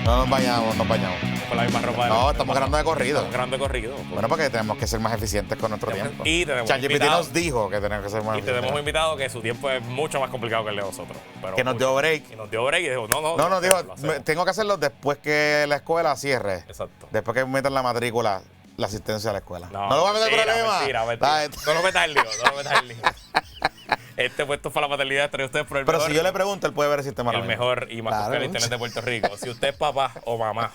No nos bañamos, nos bañamos. Con la misma ropa. No, estamos grabando de corrido. Estamos grabando de corrido. Bueno, porque tenemos que ser más eficientes con nuestro tiempo. Y tenemos ChatGPT invitado. nos dijo que tenemos que ser más Y tenemos un eficientes. invitado que su tiempo es mucho más complicado que el de nosotros. Pero Que nos dio break. Y nos dio break y dijo, no. No, nos dijo, lo hacemos. tengo que hacerlo después que la escuela cierre. Exacto. Después que metan la matrícula, la asistencia a la escuela. No, No lo va a meter problema. Mentira. No lo metas en lío, no lo metas en lío. Este puesto para la paternidad trae ustedes por el Pero mejor, si yo le pregunto, él puede ver el sistema. el mejor y más popular internet de Puerto Rico. Si usted es papá o mamá,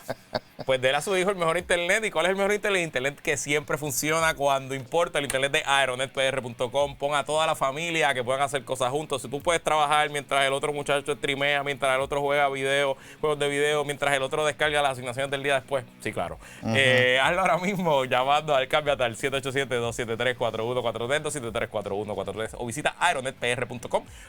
pues déle a su hijo el mejor internet. ¿Y cuál es el mejor internet? Internet que siempre funciona cuando importa. El internet de aeronetpr.com. Pon a toda la familia que puedan hacer cosas juntos. Si tú puedes trabajar mientras el otro muchacho streamea, mientras el otro juega juegos de video, mientras el otro descarga las asignaciones del día después. Sí, claro. Hazlo ahora mismo llamando al Cámbiate al 787-273-4143, 273-4143 o visita aeronetpr.com.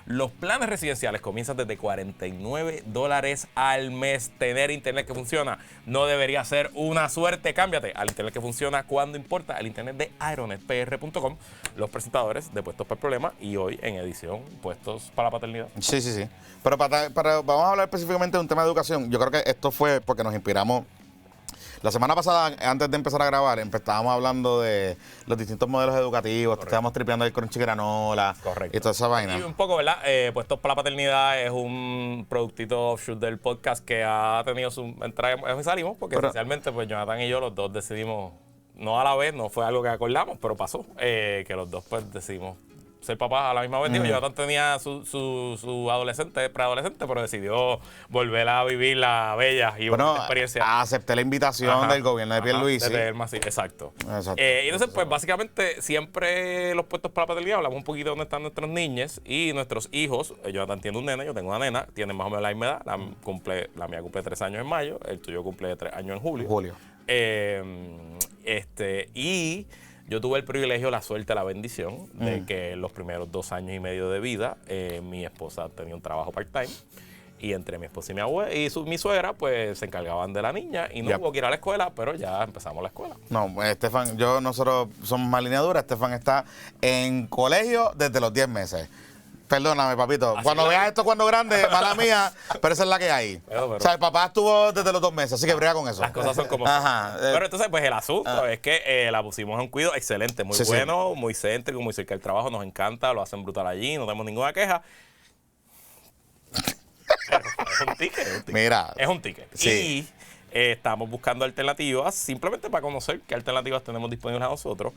Los planes residenciales comienzan desde $49 al mes. Tener internet que funciona no debería ser una suerte. Cámbiate al internet que funciona cuando importa, al internet de aeronetpr.com. Los presentadores de Puestos para el Problema y hoy en edición Puestos para la Paternidad. Sí. Pero vamos a hablar específicamente de un tema de educación. Yo creo que esto fue porque nos inspiramos. La semana pasada, antes de empezar a grabar, estábamos hablando de los distintos modelos educativos. Estábamos tripeando el crunchy granola. Correcto. Y toda esa vaina. Y un poco, ¿verdad? Puestos para la Paternidad es un productito offshoot del podcast que ha tenido su entrada y salimos, porque esencialmente pues Jonathan y yo los dos decidimos, no a la vez, no fue algo que acordamos, pero pasó, que los dos pues decidimos ser papás a la misma vez. Digo, Jonathan tenía su adolescente, preadolescente, pero decidió volver a vivir la bella y buena experiencia. Acepté la invitación del gobierno de Pierluisi. Sí, exacto. Exacto. Y entonces, pues básicamente, siempre los puestos para la paternidad hablamos un poquito de dónde están nuestros niños y nuestros hijos. Jonathan tiene un nene, yo tengo una nena, tienen más o menos la misma edad. La mía cumple 3 años en mayo, el tuyo cumple 3 años en julio. Y yo tuve el privilegio, la suerte, la bendición de que en los primeros 2 años y medio de vida mi esposa tenía un trabajo part-time y entre mi esposa y mi suegra pues se encargaban de la niña y no hubo que ir a la escuela, pero ya empezamos la escuela. No, Estefan, nosotros somos más lineaduras. Estefan está en colegio desde los 10 meses. Perdóname, papito. Así cuando veas esto cuando grande, mala mía, pero esa es la que hay. Pero. O sea, el papá estuvo desde los 2 meses, así que brega con eso. Las cosas son como Ajá. son. Pero entonces, pues el asunto es que la pusimos en un cuido excelente, muy bueno, muy céntrico, muy cerca del trabajo, nos encanta, lo hacen brutal allí, no tenemos ninguna queja. Pero es un ticket. Mira. Es un ticket. Sí. Y estamos buscando alternativas, simplemente para conocer qué alternativas tenemos disponibles a nosotros.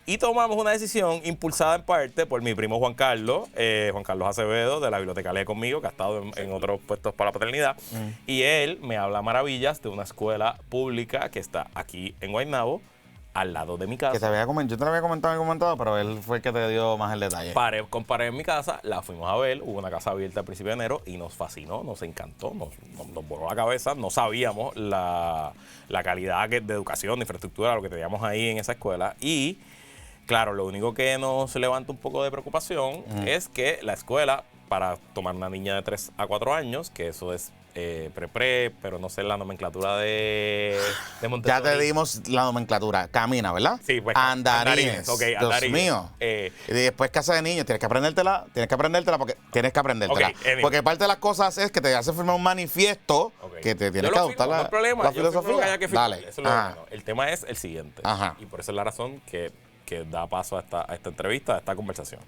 Y tomamos una decisión impulsada en parte por mi primo Juan Carlos Acevedo, de la Biblioteca Lee Conmigo, que ha estado en otros puestos para la paternidad. Y él me habla maravillas de una escuela pública que está aquí en Guaynabo, al lado de mi casa. Yo te lo había comentado, pero él fue el que te dio más el detalle. Comparé en mi casa, la fuimos a ver, hubo una casa abierta al principio de enero y nos fascinó, nos encantó, nos voló la cabeza, no sabíamos la calidad de educación, de infraestructura, lo que teníamos ahí en esa escuela. Y claro, lo único que nos levanta un poco de preocupación es que la escuela, para tomar una niña de 3 a 4 años, que eso es pre, pero no sé la nomenclatura de Montessori. Ya te dimos la nomenclatura. Camina, ¿verdad? Sí, pues. Andarines. Ok, Dios andarines. mío. Y después casa de niños, tienes que aprendértela porque tienes que aprendértela. Okay, porque parte de las cosas es que te hace firmar un manifiesto que te tienes que adoptar la filosofía. Dale. Eso es lo bueno. El tema es el siguiente. Ajá. Y por eso es la razón que da paso a esta entrevista, a esta conversación.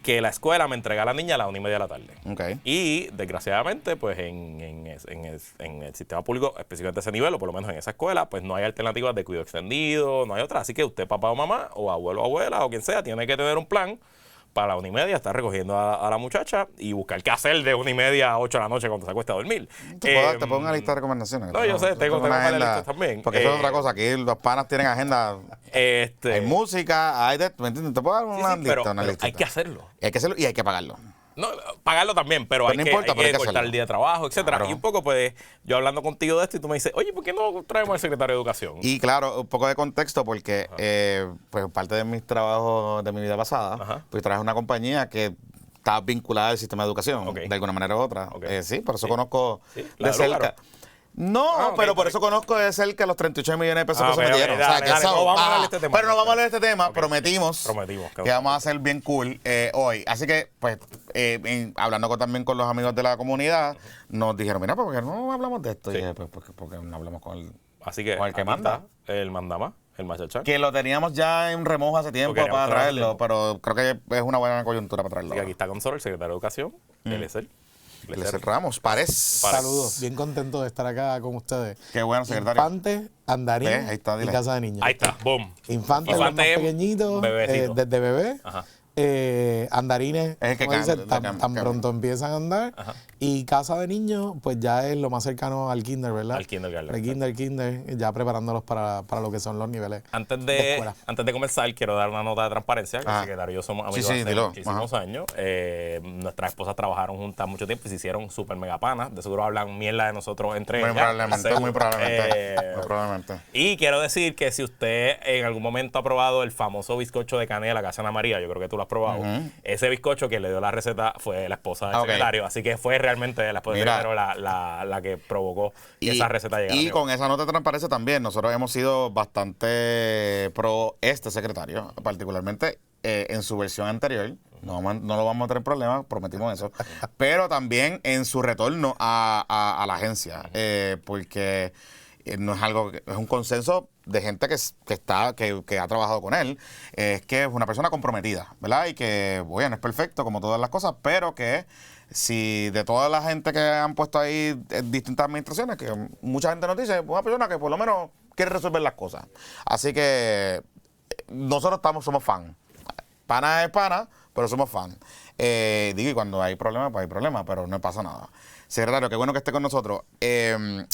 Que la escuela me entrega a la niña a las 1:30 de la tarde. Okay. Y desgraciadamente, pues en el sistema público, específicamente ese nivel, o por lo menos en esa escuela, pues no hay alternativas de cuidado extendido, no hay otra. Así que usted, papá o mamá, o abuelo o abuela, o quien sea, tiene que tener un plan para la 1:30 estar recogiendo a la muchacha y buscar qué hacer de 1:30 a 8 de la noche cuando se acuesta a dormir. Te pongo una lista de recomendaciones. No, yo sé, tengo una agenda también. Porque eso es otra cosa. Aquí los panas tienen agenda. Hay música, hay ¿me entiendes? Te puedo dar una lista, pero listita. hay que hacerlo. Hay que hacerlo y hay que pagarlo. No, pagarlo también, pero hay que cortar hacerlo. el día de trabajo, etcétera. Claro. Y un poco, pues, yo hablando contigo de esto y tú me dices, oye, ¿por qué no traemos al secretario de Educación? Y claro, un poco de contexto porque pues parte de mis trabajos de mi vida pasada, pues traje una compañía que está vinculada al sistema de educación, de alguna manera u otra. Sí, por eso conozco de cerca. No, pero por eso conozco de cerca los 38 millones de pesos que se metieron. Dale, o sea, que dale, eso, no vamos a hablar de este tema. pero no vamos a hablar de este tema. Okay. Prometimos que vamos a hacer bien cool hoy. Así que, pues, hablando también con los amigos de la comunidad, nos dijeron, mira, ¿por qué no hablamos de esto? Sí. Y dije, pues, porque no hablamos con el, Así que con el que manda. El mandama, el machachán. Que lo teníamos ya en remojo hace tiempo para traerlo, pero creo que es una buena coyuntura para traerlo. Y aquí está con nosotros el secretario de Educación, Eliezer Ramos, Párez. Saludos, bien contento de estar acá con ustedes. Qué bueno, secretario. Infante, Andarín Ahí está, y dile. Casa de Niños. Ahí está, boom. Infante, los más pequeñitos, bebecito. desde bebé. Ajá. Andarines, Es el que como dice, cambia. tan pronto empiezan a andar. Ajá. Y Casa de Niños, pues ya es lo más cercano al kinder, ¿verdad? Al kindergarten. Kinder, ya preparándolos para lo que son los niveles de escuela. Antes de comenzar, quiero dar una nota de transparencia. Que el secretario y yo somos amigos hace muchísimos años. Nuestras esposas trabajaron juntas mucho tiempo y se hicieron súper mega panas. De seguro hablan mierda de nosotros entre ellas. Muy probablemente. Y quiero decir que si usted en algún momento ha probado el famoso bizcocho de canela que hace Ana María, yo creo que tú lo has probado. Ese bizcocho que le dio la receta fue la esposa del secretario. Así que fue realmente la esposa del secretario la que provocó que esa receta llegara. Y con esa nota de transparencia también, nosotros hemos sido bastante pro este secretario, particularmente en su versión anterior. No lo vamos a tener problemas, prometimos eso. Pero también en su retorno a la agencia. Porque no es algo, es un consenso de gente que ha trabajado con él, es que es una persona comprometida, ¿verdad? Y que, bueno, es perfecto como todas las cosas, pero que si de toda la gente que han puesto ahí en distintas administraciones, que mucha gente nos dice, una persona que por lo menos quiere resolver las cosas. Así que nosotros somos fan. Pana es pana, pero somos fan. Digo, y cuando hay problemas, pues hay problemas, pero no pasa nada. Secretario, qué bueno que esté con nosotros.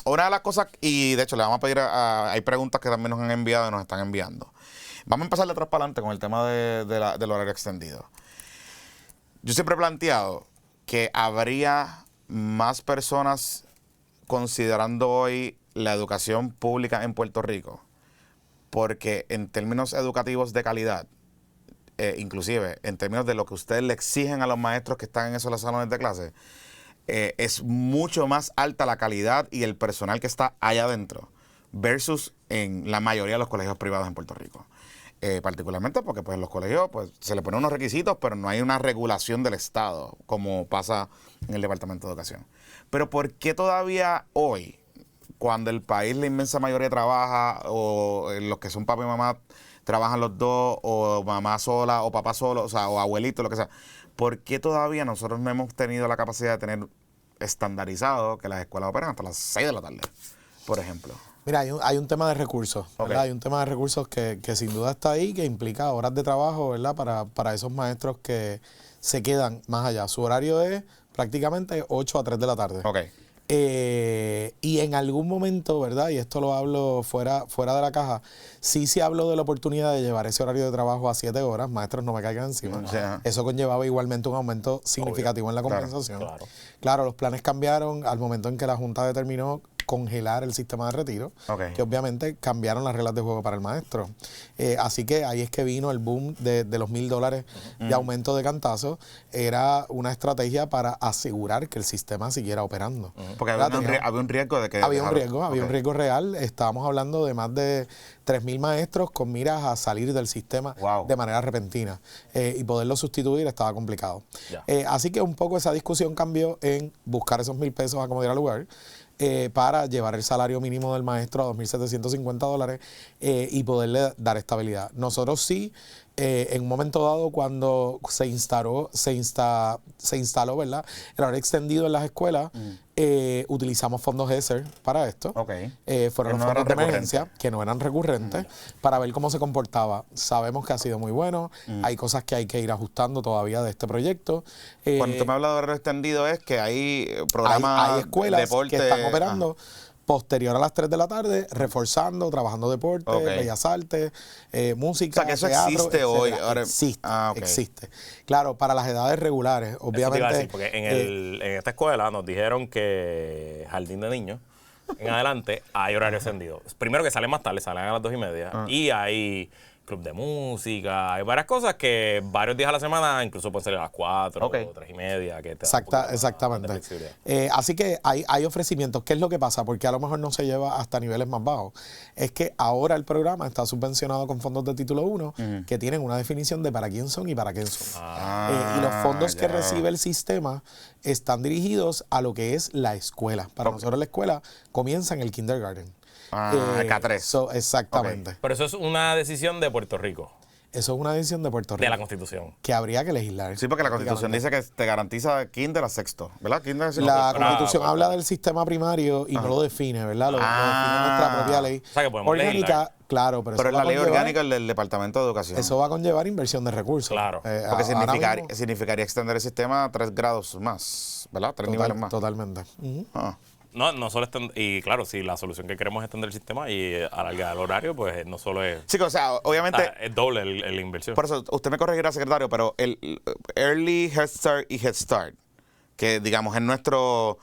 Una de las cosas, y de hecho le vamos a pedir, hay preguntas que también nos han enviado y nos están enviando. Vamos a empezar de atrás para adelante con el tema del horario extendido. Yo siempre he planteado que habría más personas considerando hoy la educación pública en Puerto Rico, porque en términos educativos de calidad, inclusive en términos de lo que ustedes le exigen a los maestros que están en esos salones de clase, es mucho más alta la calidad y el personal que está allá adentro versus en la mayoría de los colegios privados en Puerto Rico. Particularmente porque pues los colegios pues se le ponen unos requisitos, pero no hay una regulación del Estado como pasa en el Departamento de Educación. Pero ¿por qué todavía hoy, cuando el país la inmensa mayoría trabaja, o los que son papá y mamá trabajan los dos, o mamá sola, o papá solo, o sea, o abuelito, lo que sea, ¿por qué todavía nosotros no hemos tenido la capacidad de tener estandarizado que las escuelas operen hasta las 6 de la tarde, por ejemplo? Mira, hay un tema de recursos, ¿verdad? Hay un tema de recursos que sin duda está ahí, que implica horas de trabajo, ¿verdad? Para esos maestros que se quedan más allá. Su horario es prácticamente 8 a 3 de la tarde. Y en algún momento, ¿verdad? Y esto lo hablo fuera de la caja, sí hablo de la oportunidad de llevar ese horario de trabajo a 7 horas, maestros no me caigan encima. Eso conllevaba igualmente un aumento significativo en la compensación. Claro, los planes cambiaron al momento en que la Junta determinó congelar el sistema de retiro, que obviamente cambiaron las reglas de juego para el maestro. Así que ahí es que vino el boom de los $1,000 de aumento de cantazo. Era una estrategia para asegurar que el sistema siguiera operando. Porque había un riesgo de que... Había un riesgo real. Estábamos hablando de más de 3,000 maestros con miras a salir del sistema de manera repentina. Y poderlo sustituir estaba complicado. Así que un poco esa discusión cambió en buscar esos $1,000 a como diera lugar. Para llevar el salario mínimo del maestro a $2,750 y poderle dar estabilidad. Nosotros sí, en un momento dado, cuando se instaló, ¿verdad?, el horario extendido en las escuelas, utilizamos fondos ESSER para esto. Fueron los fondos de emergencia, que no eran recurrentes, para ver cómo se comportaba. Sabemos que ha sido muy bueno, hay cosas que hay que ir ajustando todavía de este proyecto. Cuando tú me hablas de horario extendido es que hay programas, hay escuelas deporte, que están operando posterior a las 3 de la tarde, reforzando, trabajando deporte, bellas artes, música, o sea, que eso teatro, existe etcétera. hoy. Ahora, Existe. Claro, para las edades regulares, obviamente. Eso te iba a decir, porque en esta escuela nos dijeron que jardín de niños, en adelante, hay horario extendido. Primero que salen más tarde, salen a las 2:30, y hay club de música, hay varias cosas que varios días a la semana, incluso pueden ser a las 4 o 3:30, que te da un poquito más de Exactamente. flexibilidad. Así que hay ofrecimientos. ¿Qué es lo que pasa? Porque a lo mejor no se lleva hasta niveles más bajos. Es que ahora el programa está subvencionado con fondos de título 1 que tienen una definición de para quién son y para quién son. Y los fondos que recibe el sistema están dirigidos a lo que es la escuela. Para nosotros la escuela comienza en el kindergarten. K3. Exactamente. Pero eso es una decisión de Puerto Rico, Eso es una decisión de Puerto Rico. de la Constitución. Que habría que legislar. Sí, porque la Constitución dice que te garantiza kinder a sexto, ¿verdad? Kinder a sexto. La Constitución habla del sistema primario y no lo define, ¿verdad? Lo define nuestra propia ley O sea, que podemos orgánica. legislar. Claro, Pero eso es va la a ley conllevar- orgánica del Departamento de Educación. Eso va a conllevar inversión de recursos. Claro. Porque Ahora mismo- significaría extender el sistema a 3 grados más, ¿verdad? 3 niveles más. Totalmente. Ah. No solo y claro, si la solución que queremos es extender el sistema y alargar el horario, pues no solo es... Sí, o sea, obviamente, es doble la inversión. por eso, usted me corregirá, secretario, pero el Early Head Start y Head Start, que digamos es nuestro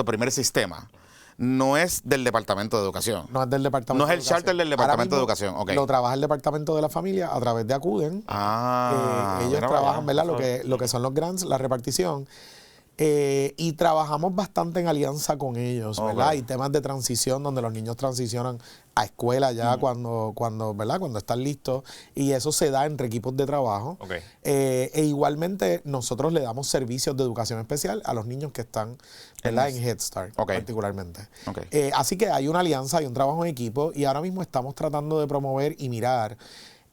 primer sistema, no es del Departamento de Educación. No es del Departamento No es el de Educación. charter del Departamento de Ahora mismo Educación, ok. Lo trabaja el Departamento de la Familia a través de Acuden. Ellos mira, trabajan, vaya. ¿verdad? Lo que son los grants, la repartición. Y trabajamos bastante en alianza con ellos, ¿verdad? Hay temas de transición donde los niños transicionan a escuela ya cuando, ¿verdad? Cuando están listos, y eso se da entre equipos de trabajo. Ok. E igualmente nosotros le damos servicios de educación especial a los niños que están, ¿verdad? En Head Start, particularmente. Así que hay una alianza, hay un trabajo en equipo, y ahora mismo estamos tratando de promover y mirar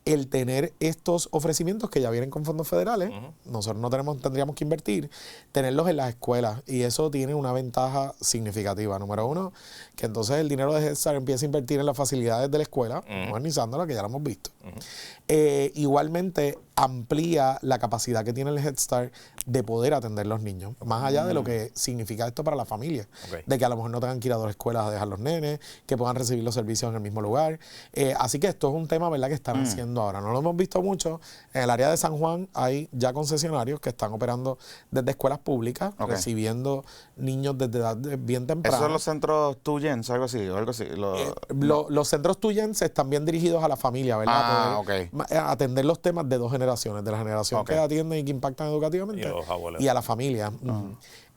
el tener estos ofrecimientos que ya vienen con fondos federales. Nosotros no tendríamos que invertir, tenerlos en las escuelas, y eso tiene una ventaja significativa. Número uno, que entonces el dinero de Head Start empieza a invertir en las facilidades de la escuela, modernizándola, que ya lo hemos visto. Igualmente amplía la capacidad que tiene el Head Start de poder atender los niños, más allá de lo que significa esto para la familia, de que a lo mejor no tengan que ir a 2 escuelas a dejar los nenes, que puedan recibir los servicios en el mismo lugar. Así que esto es un tema, ¿verdad?, que están haciendo ahora. No lo hemos visto mucho. En el área de San Juan hay ya concesionarios que están operando desde escuelas públicas, recibiendo niños desde edad bien temprana. ¿Esos son los centros Tuyens, algo así? Los centros Tuyens están bien dirigidos a la familia, ¿verdad? Poder atender los temas de 2 generaciones, de la generación que atienden y que impactan educativamente, y a la familia.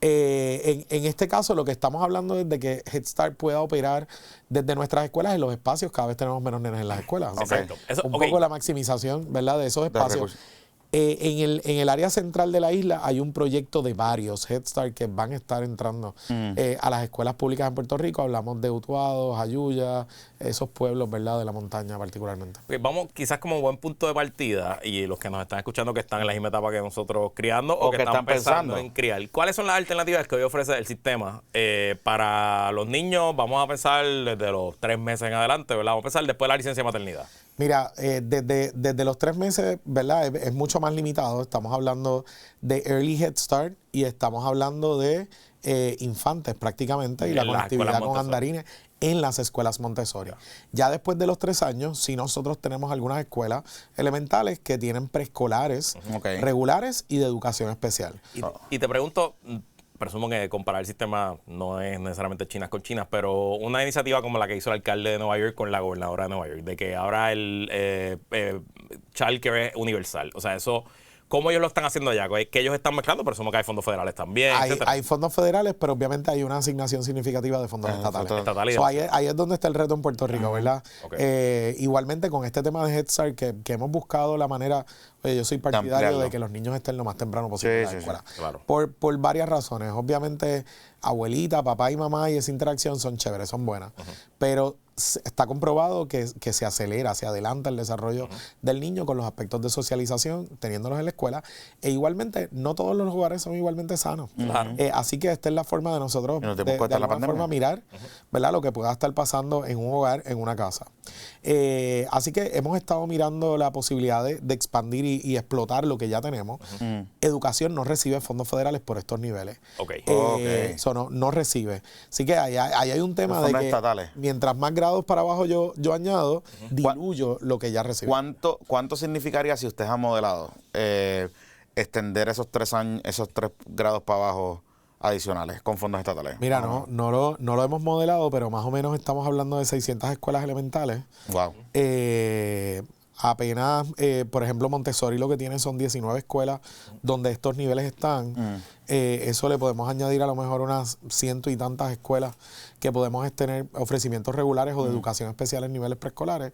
En este caso, lo que estamos hablando es de que Head Start pueda operar desde nuestras escuelas en los espacios. Cada vez tenemos menos nenes en las escuelas. Exacto. Eso, un poco la maximización, ¿verdad?, de esos espacios. En el área central de la isla hay un proyecto de varios Head Start que van a estar entrando a las escuelas públicas en Puerto Rico. Hablamos de Utuado, Jayuya, esos pueblos, ¿verdad?, de la montaña particularmente. Vamos quizás como buen punto de partida, y los que nos están escuchando que están en la misma etapa que nosotros criando o que están pensando en criar. ¿Cuáles son las alternativas que hoy ofrece el sistema para los niños? Vamos a pensar desde los 3 meses en adelante, ¿verdad? Vamos a pensar después de la licencia de maternidad. Mira, desde los 3 meses, ¿verdad? Es mucho más limitado. Estamos hablando de Early Head Start y estamos hablando de infantes prácticamente, y la conectividad con andarines en las escuelas Montessori. Ya después de los 3 años, sí, nosotros tenemos algunas escuelas elementales que tienen preescolares regulares y de educación especial. Y te pregunto, presumo que comparar el sistema no es necesariamente chinas con chinas, pero una iniciativa como la que hizo el alcalde de Nueva York con la gobernadora de Nueva York, de que ahora el childcare es universal. O sea, eso, ¿cómo ellos lo están haciendo allá? Que ellos están mezclando, presumo que hay fondos federales también, etcétera. Hay fondos federales, pero obviamente hay una asignación significativa de fondos estatales. Ahí es donde está el reto en Puerto Rico, ¿verdad? Igualmente con este tema de Head Start, que hemos buscado la manera... Oye, yo soy partidario de que los niños estén lo más temprano posible en la escuela. Claro. Por varias razones. Obviamente, abuelita, papá y mamá y esa interacción son chéveres, son buenas. Pero está comprobado que se acelera, se adelanta el desarrollo del niño con los aspectos de socialización, teniéndolos en la escuela. E igualmente, no todos los hogares son igualmente sanos. Así que esta es la forma de nosotros, de alguna forma, mirar, ¿verdad?, lo que pueda estar pasando en un hogar, en una casa. Así que hemos estado mirando la posibilidad de expandir y explotar lo que ya tenemos. Educación no recibe fondos federales por estos niveles. Eso no recibe. Así que ahí hay un tema de que estatales. Mientras más grados para abajo yo añado, diluyo lo que ya recibe. ¿Cuánto significaría, si usted ha modelado, extender esos 3 grados para abajo adicionales con fondos estatales? Mira, no lo hemos modelado, pero más o menos estamos hablando de 600 escuelas elementales. Wow. apenas, por ejemplo, Montessori lo que tiene son 19 escuelas donde estos niveles están. Eso le podemos añadir a lo mejor unas 100 y tantas escuelas que podemos tener ofrecimientos regulares o de educación especial en niveles preescolares.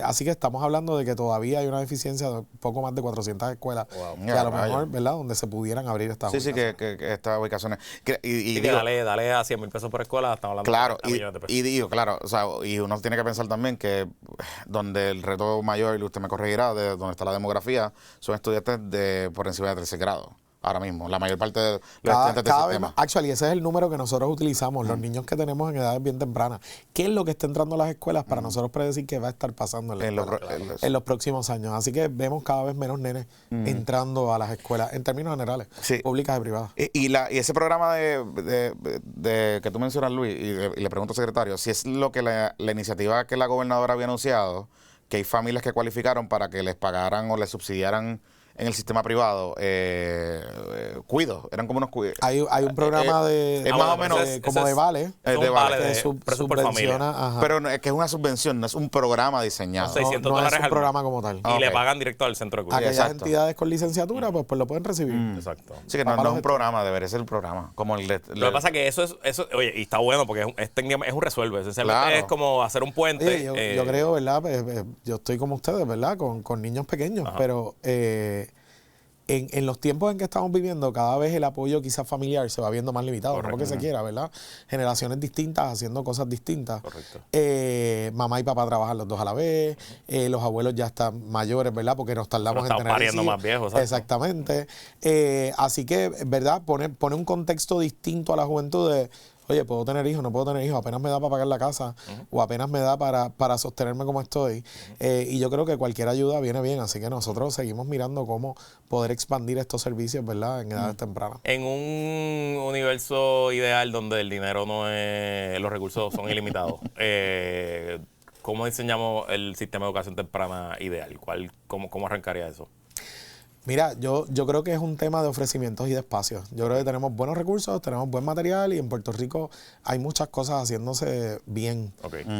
Así que estamos hablando de que todavía hay una deficiencia de poco más de 400 escuelas que a lo mejor, ¿verdad?, donde se pudieran abrir estas ubicaciones. Que estas ubicaciones. Y digo, dale a 100,000 pesos por escuela, estamos hablando claro, de millones de pesos. Y digo, claro, o sea, y uno tiene que pensar también que donde el reto mayor, y usted me corregirá, de donde está la demografía, son estudiantes de por encima de 13 grados. Ahora mismo, la mayor parte de los estudiantes del sistema. Actually, ese es el número que nosotros utilizamos, los niños que tenemos en edades bien tempranas. ¿Qué es lo que está entrando a las escuelas para nosotros predecir qué va a estar pasando en los próximos años? Así que vemos cada vez menos nenes entrando a las escuelas, en términos generales, públicas y privadas. Y ese programa de que tú mencionas, Luis, y le pregunto al secretario, si es lo que la iniciativa que la gobernadora había anunciado, que hay familias que cualificaron para que les pagaran o les subsidiaran en el sistema privado, cuidos, eran como unos cuidos. Hay un programa de más o menos como de vale, de vale, que subvenciona, pero no, es que es una subvención, no es un programa diseñado. No es un programa como tal. Y le pagan directo al centro de cultura. Aquellas entidades con licenciatura, pues lo pueden recibir. Exacto. Sí, que no es un programa, debería ser el programa. Como lo que pasa es que eso, oye, y está bueno porque es un resuelve. Es como hacer un puente. Oye, yo creo, ¿verdad? Yo estoy como ustedes, ¿verdad? Con niños pequeños, pero en los tiempos en que estamos viviendo, cada vez el apoyo quizás familiar se va viendo más limitado. Correcto. No porque se quiera, ¿verdad? Generaciones distintas haciendo cosas distintas. Correcto. Mamá y papá trabajan los dos a la vez. Los abuelos ya están mayores, ¿verdad? Porque nos tardamos en tener pariendo más viejos. ¿Sabes? Exactamente. Así que, ¿verdad? Pone un contexto distinto a la juventud de... Oye, ¿puedo tener hijos? No puedo tener hijos. Apenas me da para pagar la casa o apenas me da para sostenerme como estoy. Y yo creo que cualquier ayuda viene bien. Así que nosotros seguimos mirando cómo poder expandir estos servicios, ¿verdad?, en edades tempranas. En un universo ideal donde el dinero los recursos son ilimitados, ¿cómo diseñamos el sistema de educación temprana ideal? ¿Cómo arrancaría eso? Mira, yo creo que es un tema de ofrecimientos y de espacios. Yo creo que tenemos buenos recursos, tenemos buen material y en Puerto Rico hay muchas cosas haciéndose bien,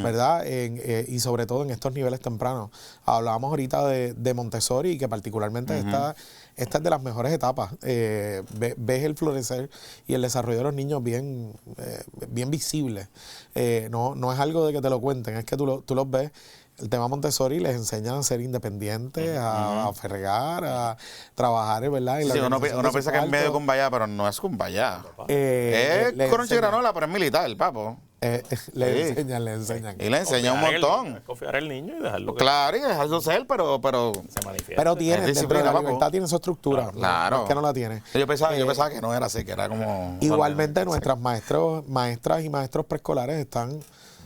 ¿verdad? Y sobre todo en estos niveles tempranos. Hablábamos ahorita de Montessori, que particularmente esta es de las mejores etapas. Ves el florecer y el desarrollo de los niños bien visible. No es algo de que te lo cuenten, es que tú los ves. El tema Montessori les enseñan a ser independientes, a fregar, a trabajar, ¿verdad? Sí, uno piensa que es medio Cumbayá, pero no es Cumbayá. Es Coronchi Granola, pero es militar, el papo. Le enseñan. Y le enseñan un montón. Confiar al niño y dejarlo. Claro, y dejarlo ser, pero se manifiesta. Pero dentro de la libertad tiene su estructura. Claro. No es que no la tiene. Yo pensaba que no era así, que era como... Igualmente nuestras maestras y maestros preescolares están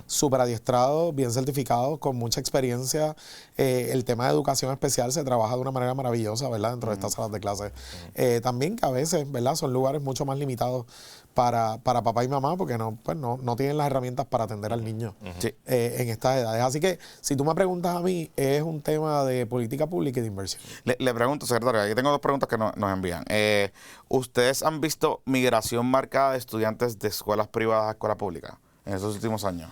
súper adiestrados, bien certificados, con mucha experiencia. El tema de educación especial se trabaja de una manera maravillosa, ¿verdad?, dentro de estas salas de clase. También que a veces, ¿verdad?, son lugares mucho más limitados para papá y mamá porque no tienen las herramientas para atender al niño en estas edades. Así que, si tú me preguntas a mí, es un tema de política pública y de inversión. Le pregunto, secretario, aquí tengo dos preguntas que nos envían. ¿Ustedes han visto migración marcada de estudiantes de escuelas privadas a escuelas públicas en esos últimos años?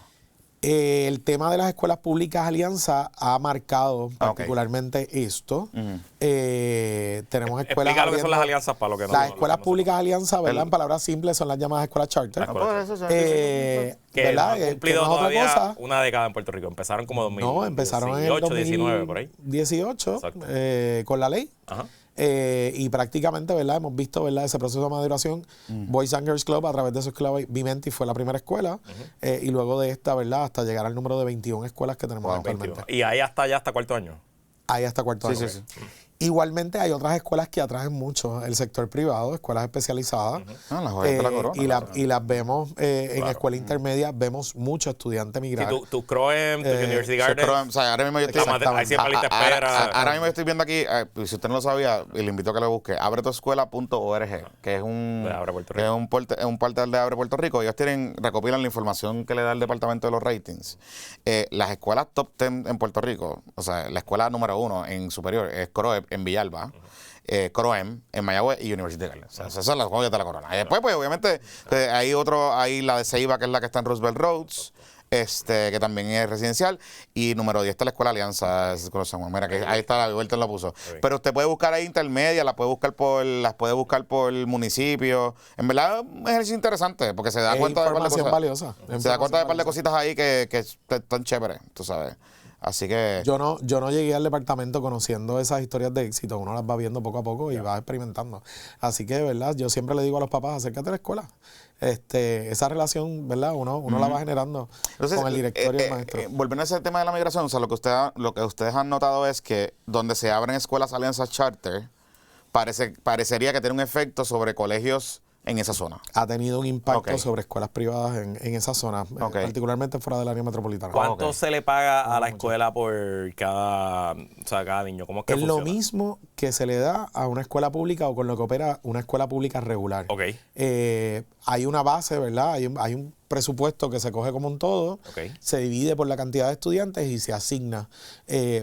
El tema de las escuelas públicas alianza ha marcado particularmente esto. Tenemos escuelas. Explica lo que son las alianzas para lo que no. Las escuelas públicas alianza, ¿verdad? En palabras simples, son las llamadas escuelas charter. Que ¿verdad? Han cumplido todavía una década en Puerto Rico. Empezaron como 2018, no, empezaron en el 2019 por ahí. 18 con la ley. Ajá. Y prácticamente, ¿verdad?, hemos visto, ¿verdad?, ese proceso de maduración. Boys and Girls Club, a través de su escuela Vimenti, fue la primera escuela. Y luego de esta, ¿verdad?, hasta llegar al número de 21 escuelas que tenemos actualmente. ¿Y ahí hasta cuarto año? Ahí hasta cuarto año. Sí. Igualmente hay otras escuelas que atraen mucho el sector privado, escuelas especializadas. Las joyas de la corona. Y las vemos en escuela intermedia, vemos muchos estudiantes migrar. Sí, tu CROEM, tu University Garden. O sea, ahora mismo yo estoy... Ahora mismo yo estoy viendo aquí, si usted no lo sabía, y le invito a que lo busque, abretuescuela.org, que es un portal de Abre Puerto Rico. Ellos recopilan la información que le da el departamento de los ratings. Las escuelas top 10 en Puerto Rico, o sea, la escuela número 1 en superior es CROEM en Villalba, CROEM en Mayagüez y University Garden. O sea, esas son las joyas de la corona. Y después, pues, obviamente, hay la de Ceiba, que es la que está en Roosevelt Roads. que también es residencial. Y número 10 está la Escuela Alianza, es Escuela San Juan. Mira, que ahí está, Wilton lo puso. Pero usted puede buscar ahí intermedia, las puede buscar por el municipio. En verdad, es un ejercicio interesante, porque se da cuenta de un par de cosas. Valiosa. Se da cuenta de un par de cositas ahí que están chéveres, tú sabes. Así que... Yo no llegué al departamento conociendo esas historias de éxito. Uno las va viendo poco a poco y va experimentando. Así que, ¿verdad? Yo siempre le digo a los papás, acércate a la escuela. Esa relación, ¿verdad? Uno la va generando. Entonces, con el director y el maestro. Volviendo a ese tema de la migración, o sea, lo que ustedes han notado es que donde se abren escuelas alianzas charter, parecería que tiene un efecto sobre colegios en esa zona. Ha tenido un impacto sobre escuelas privadas en esa zona, particularmente fuera del área metropolitana. ¿Cuánto se le paga a la escuela por cada niño? ¿Cómo es que funciona? Lo mismo que se le da a una escuela pública o con lo que opera una escuela pública regular. Hay una base, ¿verdad? Hay un presupuesto que se coge como un todo, se divide por la cantidad de estudiantes y se asigna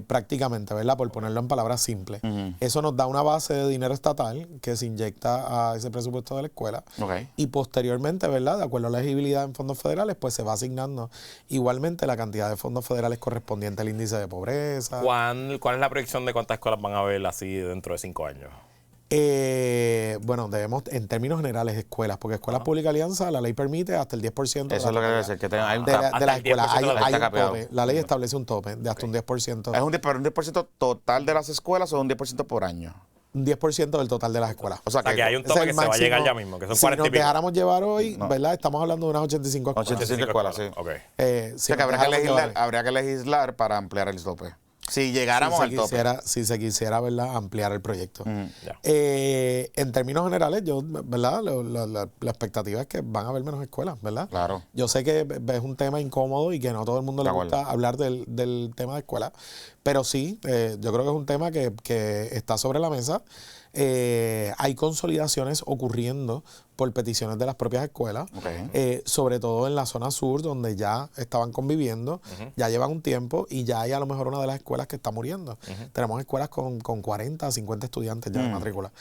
prácticamente, ¿verdad? Por ponerlo en palabras simples. Eso nos da una base de dinero estatal que se inyecta a ese presupuesto de la escuela y posteriormente, ¿verdad? De acuerdo a la elegibilidad en fondos federales, pues se va asignando igualmente la cantidad de fondos federales correspondiente al índice de pobreza. ¿Cuál es la proyección de cuántas escuelas van a haber así dentro de 5 años? Bueno, debemos, en términos generales, escuelas, porque escuelas públicas alianza, la ley permite hasta el 10%. Eso es lo que debe decir, que hay un de las escuelas. Hay un tope. La ley establece un tope de hasta un 10%. ¿Es un 10% total de las escuelas o un 10% por año? Un 10% del total de las escuelas. O sea que hay un tope que se va a llegar ya mismo, que son 40 y pico. Si nos dejáramos llevar hoy, ¿verdad? Estamos hablando de unas 85 escuelas. 85 escuelas, sí. Okay. O sea que habría que legislar para ampliar el tope. Si llegáramos al tope. Si se quisiera, ¿verdad?, ampliar el proyecto. En términos generales, ¿verdad? La expectativa es que van a haber menos escuelas, ¿verdad? Claro. Yo sé que es un tema incómodo y que no a todo el mundo le gusta hablar del tema de escuelas, pero sí, yo creo que es un tema que está sobre la mesa. Hay consolidaciones ocurriendo por peticiones de las propias escuelas, sobre todo en la zona sur, donde ya estaban conviviendo, ya llevan un tiempo y ya hay a lo mejor una de las escuelas que está muriendo. Tenemos escuelas con 40, 50 estudiantes ya de matrícula.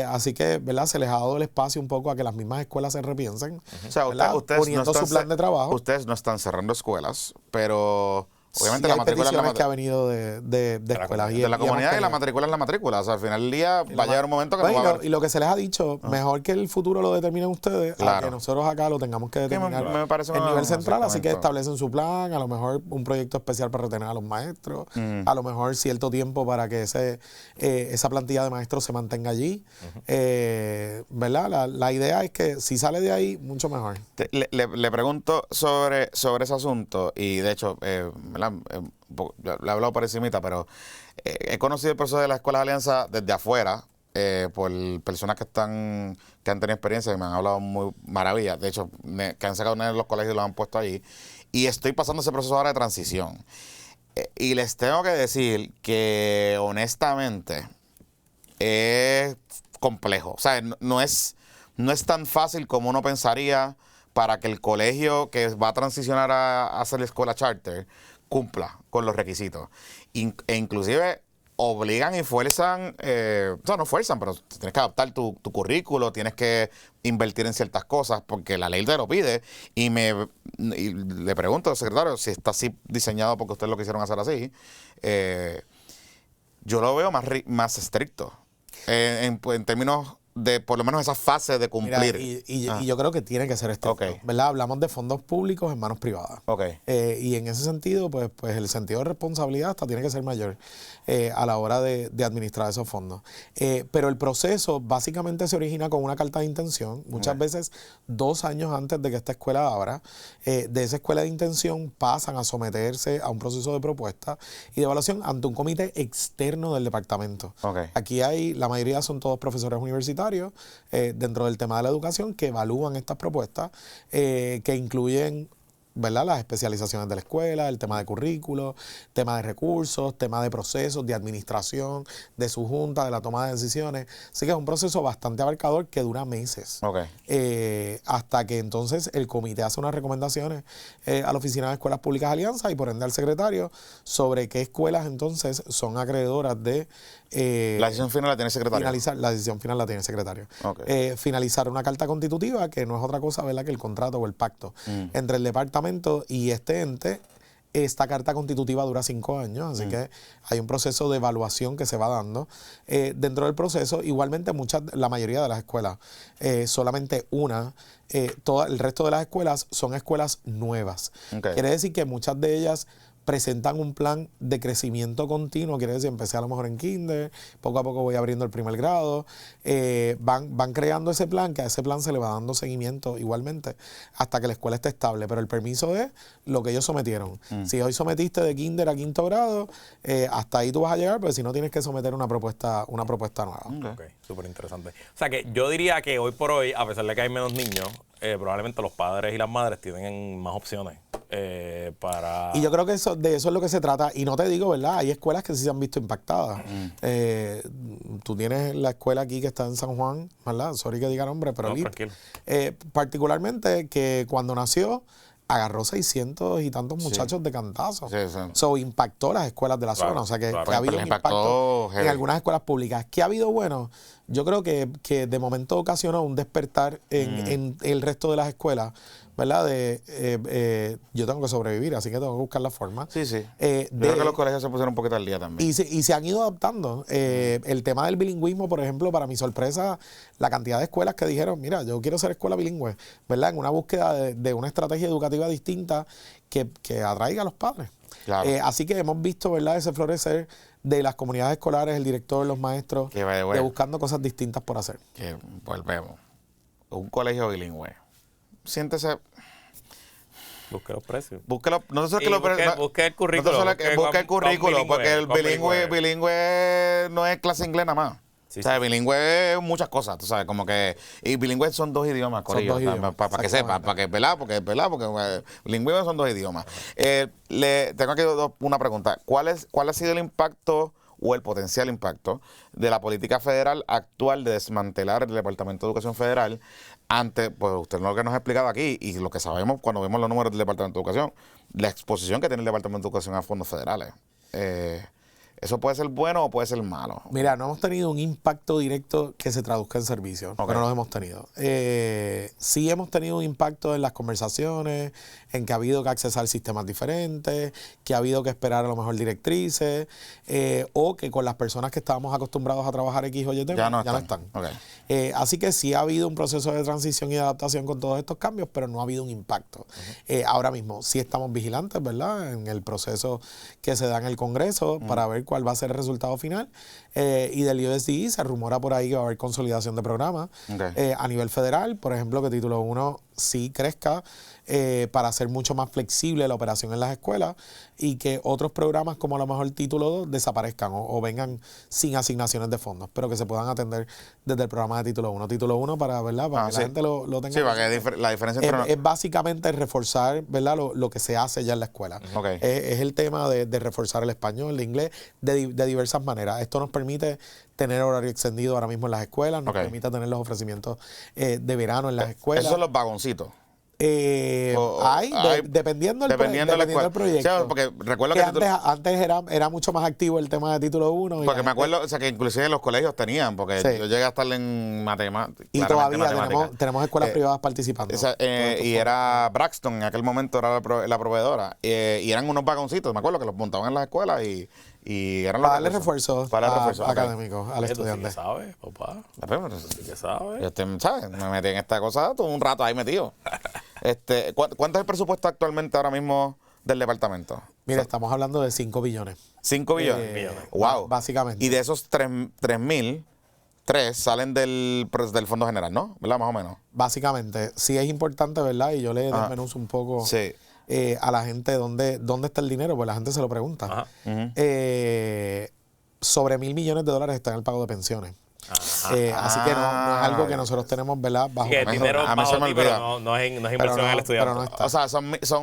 Así que, ¿verdad? Se les ha dado el espacio un poco a que las mismas escuelas se repiensen, o sea, ustedes poniendo su plan de trabajo. Ustedes no están cerrando escuelas, pero... Obviamente sí, la matrícula es la que ha venido de escuelas. De la comunidad y la matrícula es la matrícula. O sea, al final del día va a llegar un momento que no va a haber... Y lo que se les ha dicho, mejor que el futuro lo determinen ustedes, a que nosotros acá lo tengamos que determinar me parece en nivel central. Así que establecen su plan, a lo mejor un proyecto especial para retener a los maestros, a lo mejor cierto tiempo para que esa plantilla de maestros se mantenga allí. ¿Verdad? La idea es que si sale de ahí, mucho mejor. Le pregunto sobre ese asunto y de hecho, ¿verdad? Le he hablado por encimita, pero he conocido el proceso de la Escuela de Alianza desde afuera, por personas que han tenido experiencia y me han hablado muy maravillas. De hecho, que han sacado de los colegios y los han puesto allí. Y estoy pasando ese proceso ahora de transición. Y les tengo que decir que honestamente es complejo. O sea, no es tan fácil como uno pensaría para que el colegio que va a transicionar a hacer la escuela charter cumpla con los requisitos. E inclusive obligan y fuerzan, o sea, no fuerzan, pero tienes que adaptar tu currículo, tienes que invertir en ciertas cosas porque la ley te lo pide. Y le pregunto al secretario si está así diseñado porque ustedes lo quisieron hacer así. Yo lo veo más estricto en términos de por lo menos esa fase de cumplir. Mira, y yo creo que tiene que ser estricto, ¿verdad? Hablamos de fondos públicos en manos privadas. Y en ese sentido, pues el sentido de responsabilidad hasta tiene que ser mayor a la hora de administrar esos fondos. Pero el proceso básicamente se origina con una carta de intención, muchas veces 2 años antes de que esta escuela abra. De esa escuela de intención pasan a someterse a un proceso de propuesta y de evaluación ante un comité externo del departamento. Aquí la mayoría son todos profesores universitarios dentro del tema de la educación que evalúan estas propuestas que incluyen, ¿verdad?, las especializaciones de la escuela, el tema de currículo, tema de recursos, tema de procesos, de administración, de su junta, de la toma de decisiones. Así que es un proceso bastante abarcador que dura meses. Hasta que entonces el comité hace unas recomendaciones a la Oficina de Escuelas Públicas Alianza y por ende al secretario sobre qué escuelas entonces son acreedoras de... la decisión final la tiene el secretario. La decisión final la tiene el secretario. Finalizar una carta constitutiva que no es otra cosa, ¿verdad?, que el contrato o el pacto entre el departamento departamento y este ente, esta carta constitutiva dura 5 años, así que hay un proceso de evaluación que se va dando. Dentro del proceso, igualmente la mayoría de las escuelas, solamente una, todo el resto de las escuelas son escuelas nuevas. Okay. Quiere decir que muchas de ellas presentan un plan de crecimiento continuo, quiere decir, empecé a lo mejor en kinder, poco a poco voy abriendo el primer grado, van creando ese plan, que a ese plan se le va dando seguimiento igualmente, hasta que la escuela esté estable, pero el permiso es lo que ellos sometieron. Si hoy sometiste de kinder a 5º grado, hasta ahí tú vas a llegar, pero si no tienes que someter una propuesta nueva. Ok, súper interesante. O sea que yo diría que hoy por hoy, a pesar de que hay menos niños, probablemente los padres y las madres tienen más opciones para... Y yo creo que de eso es lo que se trata. Y no te digo, ¿verdad? Hay escuelas que sí se han visto impactadas. Tú tienes la escuela aquí que está en San Juan, ¿verdad? Sorry que diga nombre, pero No, tranquilo. particularmente que cuando nació agarró 600 y tantos muchachos de cantazo. Sí, sí. So, impactó las escuelas de la Claro, zona. O sea, que claro. ha habido Pero un impactó impacto heavy. en algunas escuelas públicas. ¿Qué ha habido bueno? Yo creo que de momento ocasionó un despertar en el resto de las escuelas, ¿verdad? Yo tengo que sobrevivir, así que tengo que buscar la forma. Sí, sí. Yo creo que los colegios se pusieron un poquito al día también. Y se han ido adaptando. El tema del bilingüismo, por ejemplo, para mi sorpresa, la cantidad de escuelas que dijeron, mira, yo quiero ser escuela bilingüe, ¿verdad? En una búsqueda de una estrategia educativa distinta que atraiga a los padres. Claro. Así que hemos visto, ¿verdad?, ese florecer de las comunidades escolares, el director, los maestros, Que vaya, de buscando cosas distintas por hacer. Que volvemos. Un colegio bilingüe. Siéntese... Busque los precios. Búsquelo, no solo Y que lo busque el currículo, No solo busque busque el currículo, con porque el bilingüe. bilingüe no es clase inglés nada más. Sí, o sea, sí. bilingüe es muchas cosas, tú sabes, como que... Y bilingüe son 2 idiomas, corillo, dos idiomas, para que sepa, para que, ¿verdad? Porque bilingüe son 2 idiomas. Tengo aquí una pregunta. ¿Cuál ha sido el impacto o el potencial impacto de la política federal actual de desmantelar el Departamento de Educación Federal ante, pues usted lo que nos ha explicado aquí y lo que sabemos cuando vemos los números del Departamento de Educación, la exposición que tiene el Departamento de Educación a fondos federales? ¿Eso puede ser bueno o puede ser malo? Mira, no hemos tenido un impacto directo que se traduzca en servicios, pero no lo hemos tenido. Sí hemos tenido un impacto en las conversaciones, en que ha habido que accesar sistemas diferentes, que ha habido que esperar a lo mejor directrices, o que con las personas que estábamos acostumbrados a trabajar X o Y temas, Ya no están. Okay. Así que sí ha habido un proceso de transición y de adaptación con todos estos cambios, pero no ha habido un impacto. Ahora mismo sí estamos vigilantes, ¿verdad?, en el proceso que se da en el Congreso para ver cuál va a ser el resultado final. Y del USDE se rumora por ahí que va a haber consolidación de programas. Okay. A nivel federal, por ejemplo, que Título 1 sí crezca para hacer mucho más flexible la operación en las escuelas y que otros programas como a lo mejor Título 2 desaparezcan o vengan sin asignaciones de fondos, pero que se puedan atender desde el programa de Título 1. Título 1 para, ¿verdad?, para que la gente lo tenga. Sí, para que la diferencia entre... Es básicamente reforzar, ¿verdad?, lo que se hace ya en la escuela. Okay. Es el tema de reforzar el español, el inglés, de diversas maneras. Esto nos permite tener horario extendido ahora mismo en las escuelas, nos permite tener los ofrecimientos de verano en las escuelas. Esos son los vagoncitos. Dependiendo del proyecto. Sí, porque recuerdo que antes era mucho más activo el tema de Título 1. Porque me acuerdo, o sea, que inclusive los colegios tenían, porque yo llegué a estar en matemáticas. Y todavía tenemos escuelas privadas participando. Y era Braxton, en aquel momento era la proveedora. Y eran unos vagoncitos, me acuerdo, que los montaban en las escuelas y eran para darle refuerzos académicos al estudiante. ¿Qué sabes, papá? ¿Qué sabes? ¿Sabes? Me metí en esta cosa todo un rato ahí metido. ¿Cuánto es el presupuesto actualmente ahora mismo del departamento? Mira, estamos hablando de 5 billones. 5 billones. Wow. Básicamente. Y de esos 3.000, 3 salen del Fondo General, ¿no? ¿Verdad? Más o menos. Básicamente. Sí es importante, ¿verdad? Y yo le desmenuzo un poco a la gente dónde está el dinero, pues la gente se lo pregunta. Sobre $1.000 millones está en el pago de pensiones. Así que no es algo que nosotros tenemos, ¿verdad? Bajo que el dinero a mí se me olvida. no es inversión en el estudiante. Pero no está. O sea,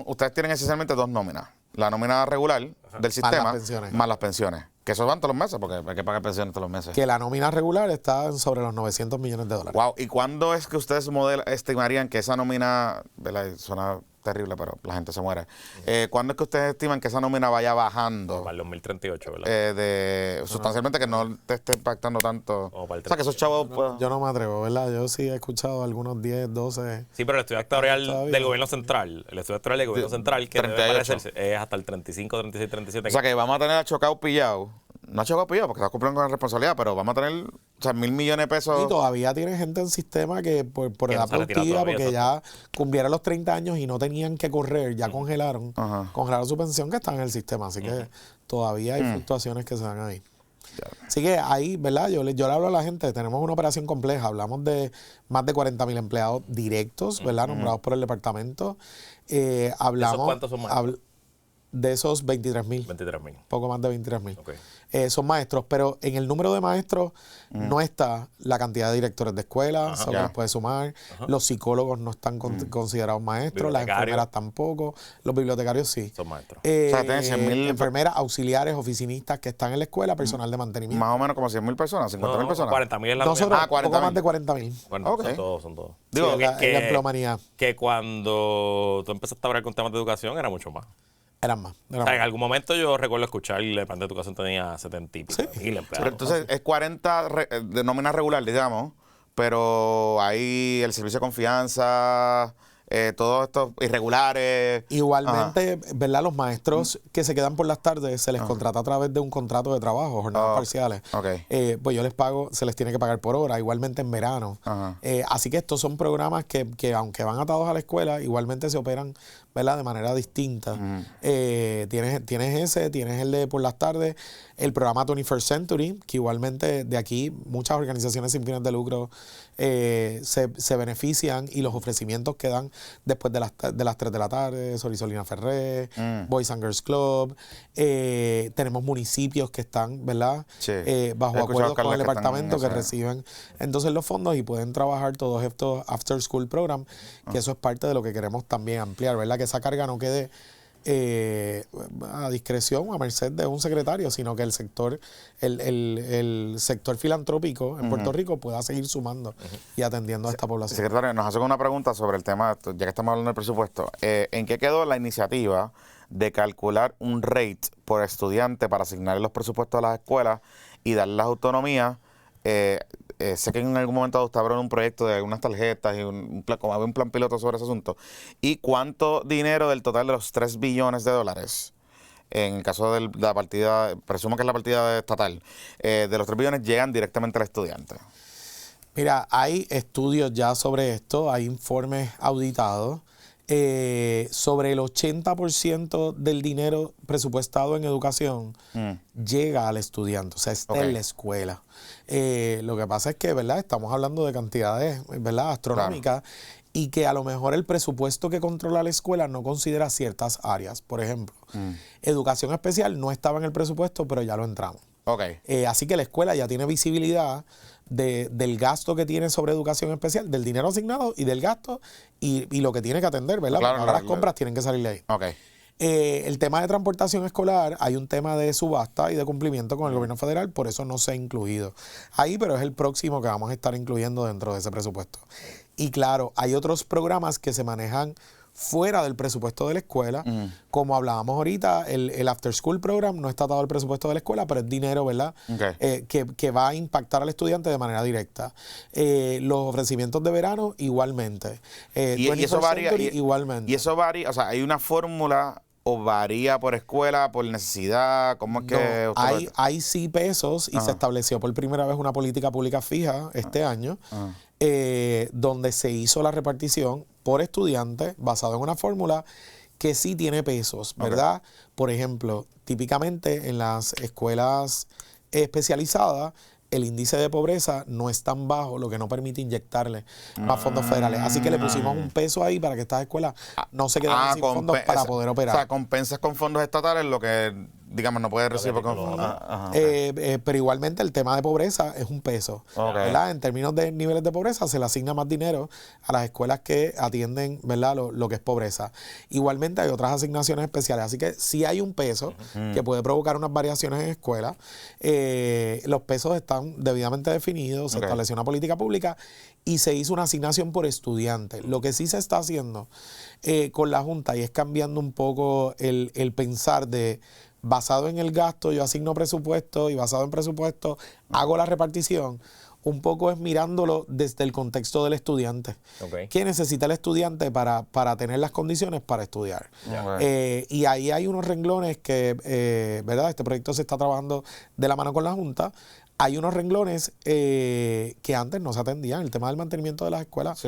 ustedes tienen esencialmente 2 nóminas. La nómina regular del sistema más las pensiones. Que eso van todos los meses, porque hay que pagar pensiones todos los meses. Que la nómina regular está sobre los $900 millones. Wow. ¿Y cuándo es que ustedes estimarían que esa nómina, ¿verdad? Suena terrible, pero la gente se muere. ¿Cuándo es que ustedes estiman que esa nómina vaya bajando? Para el 2038, ¿verdad? Sustancialmente que no te esté impactando tanto. O para el O sea, que esos chavos... Yo no me atrevo, ¿verdad? Yo sí he escuchado algunos 10, 12. Sí, pero el estudio actuarial Todavía. del gobierno central, el estudio actuarial del gobierno central, que debe 38. parecerse, es hasta el 35, 36, 37. O sea, que vamos a tener a Chocao pillado. No a Chocao pillado porque está cumpliendo con la responsabilidad, pero vamos a tener, o sea, 1.000 millones de pesos. Y todavía tiene gente en sistema que por Que edad no se ha retirado productiva, todavía, porque ya cumplieron los 30 años y no tenían que correr, ya congelaron su pensión que está en el sistema. Así que todavía hay fluctuaciones que se dan ahí. Así que ahí, ¿verdad? Yo le hablo a la gente, tenemos una operación compleja, hablamos de más de 40,000 empleados directos, ¿verdad? Nombrados por el departamento. Hablamos, ¿Esos cuántos son maestros? De esos 23,000. 23,000. Poco más de 23,000. Ok. Son maestros, pero en el número de maestros no está la cantidad de directores de escuela, se los puede sumar. Los psicólogos no están considerados maestros, las Bibliotecarios. enfermeras tampoco, los bibliotecarios sí. Son maestros. O sea, tienen 100,000 enfermeras, auxiliares, oficinistas que están en la escuela, personal de mantenimiento. Más o menos como 100,000 personas, 50,000 personas. 40,000 es la Nosotros, nómina. poco 40,000. más de 40,000. Bueno, Ok. son todos. Digo, Sí, la empleomanía. Que cuando tú empezaste a hablar con temas de educación era mucho más. Eran más. O sea, en algún momento yo recuerdo escuchar el plan de educación tenía 70 y pico mil empleados. Pero entonces es 40 de nómina regular, digamos, pero hay el servicio de confianza, todos estos irregulares. Igualmente, ¿verdad? Los maestros que se quedan por las tardes se les contrata a través de un contrato de trabajo, jornadas parciales. Ok. Pues yo les pago, se les tiene que pagar por hora, igualmente en verano. Así que estos son programas que aunque van atados a la escuela, igualmente se operan, ¿verdad? De manera distinta. Tienes el de por las tardes, el programa 21st Century, que igualmente de aquí muchas organizaciones sin fines de lucro se benefician, y los ofrecimientos que dan después de las 3 de la tarde, Sorisolina Ferré, Boys and Girls Club. Tenemos municipios que están, ¿verdad? Sí. Bajo He escuchado, acuerdos con Carla, el que están departamento en que ese- reciben entonces los fondos y pueden trabajar todos estos after school programs, que eso es parte de lo que queremos también ampliar, ¿verdad? Que esa carga no quede a discreción o a merced de un secretario, sino que el sector filantrópico en Puerto Rico pueda seguir sumando y atendiendo a esta población. Secretario, nos hacen una pregunta sobre el tema, ya que estamos hablando del presupuesto. ¿En qué quedó la iniciativa de calcular un rate por estudiante para asignar los presupuestos a las escuelas y darles autonomía? Sé que en algún momento usted abrió un proyecto de algunas tarjetas y como había un plan piloto sobre ese asunto. ¿Y cuánto dinero del total de los 3 billones de dólares, en el caso de la partida, presumo que es la partida estatal, de los 3 billones llegan directamente al estudiante? Mira, hay estudios ya sobre esto, hay informes auditados. Sobre el 80% del dinero presupuestado en educación llega al estudiante, o sea, está en la escuela. Lo que pasa es que, ¿verdad? Estamos hablando de cantidades, ¿verdad? Astronómicas, y que a lo mejor el presupuesto que controla la escuela no considera ciertas áreas. Por ejemplo, educación especial no estaba en el presupuesto, pero ya lo entramos. Así que la escuela ya tiene visibilidad del gasto que tiene sobre educación especial, del dinero asignado y del gasto y lo que tiene que atender, ¿verdad? Claro, Porque ahora las compras tienen que salir de ahí. El tema de transportación escolar, hay un tema de subasta y de cumplimiento con el gobierno federal, por eso no se ha incluido ahí, pero es el próximo que vamos a estar incluyendo dentro de ese presupuesto. Y claro, hay otros programas que se manejan fuera del presupuesto de la escuela, como hablábamos ahorita, el After School Program no está atado al presupuesto de la escuela, pero es dinero, ¿verdad? Que va a impactar al estudiante de manera directa. Los ofrecimientos de verano, igualmente. Y eso varía. Igualmente. Y eso varía, o sea, hay una fórmula o varía por escuela, por necesidad, ¿cómo es que No, hay sí pesos y se estableció por primera vez una política pública fija este año, donde se hizo la repartición por estudiante basado en una fórmula que sí tiene pesos, ¿verdad? Por ejemplo, típicamente en las escuelas especializadas, el índice de pobreza no es tan bajo, lo que no permite inyectarle más fondos federales. Así que le pusimos un peso ahí para que estas escuelas no se quedaran sin fondos para poder operar. O sea, compensas con fondos estatales lo que digamos, no puede recibir porque... Pero igualmente el tema de pobreza es un peso. ¿Verdad? En términos de niveles de pobreza se le asigna más dinero a las escuelas que atienden, ¿verdad? Lo que es pobreza. Igualmente hay otras asignaciones especiales. Así que sí hay un peso que puede provocar unas variaciones en escuelas. Los pesos están debidamente definidos, se estableció una política pública y se hizo una asignación por estudiante. Lo que sí se está haciendo con la Junta y es cambiando un poco el pensar de basado en el gasto, yo asigno presupuesto y basado en presupuesto hago la repartición. Un poco es mirándolo desde el contexto del estudiante. ¿Qué necesita el estudiante para tener las condiciones para estudiar? Y ahí hay unos renglones que, ¿verdad? Este proyecto se está trabajando de la mano con la Junta. Hay unos renglones que antes no se atendían. El tema del mantenimiento de las escuelas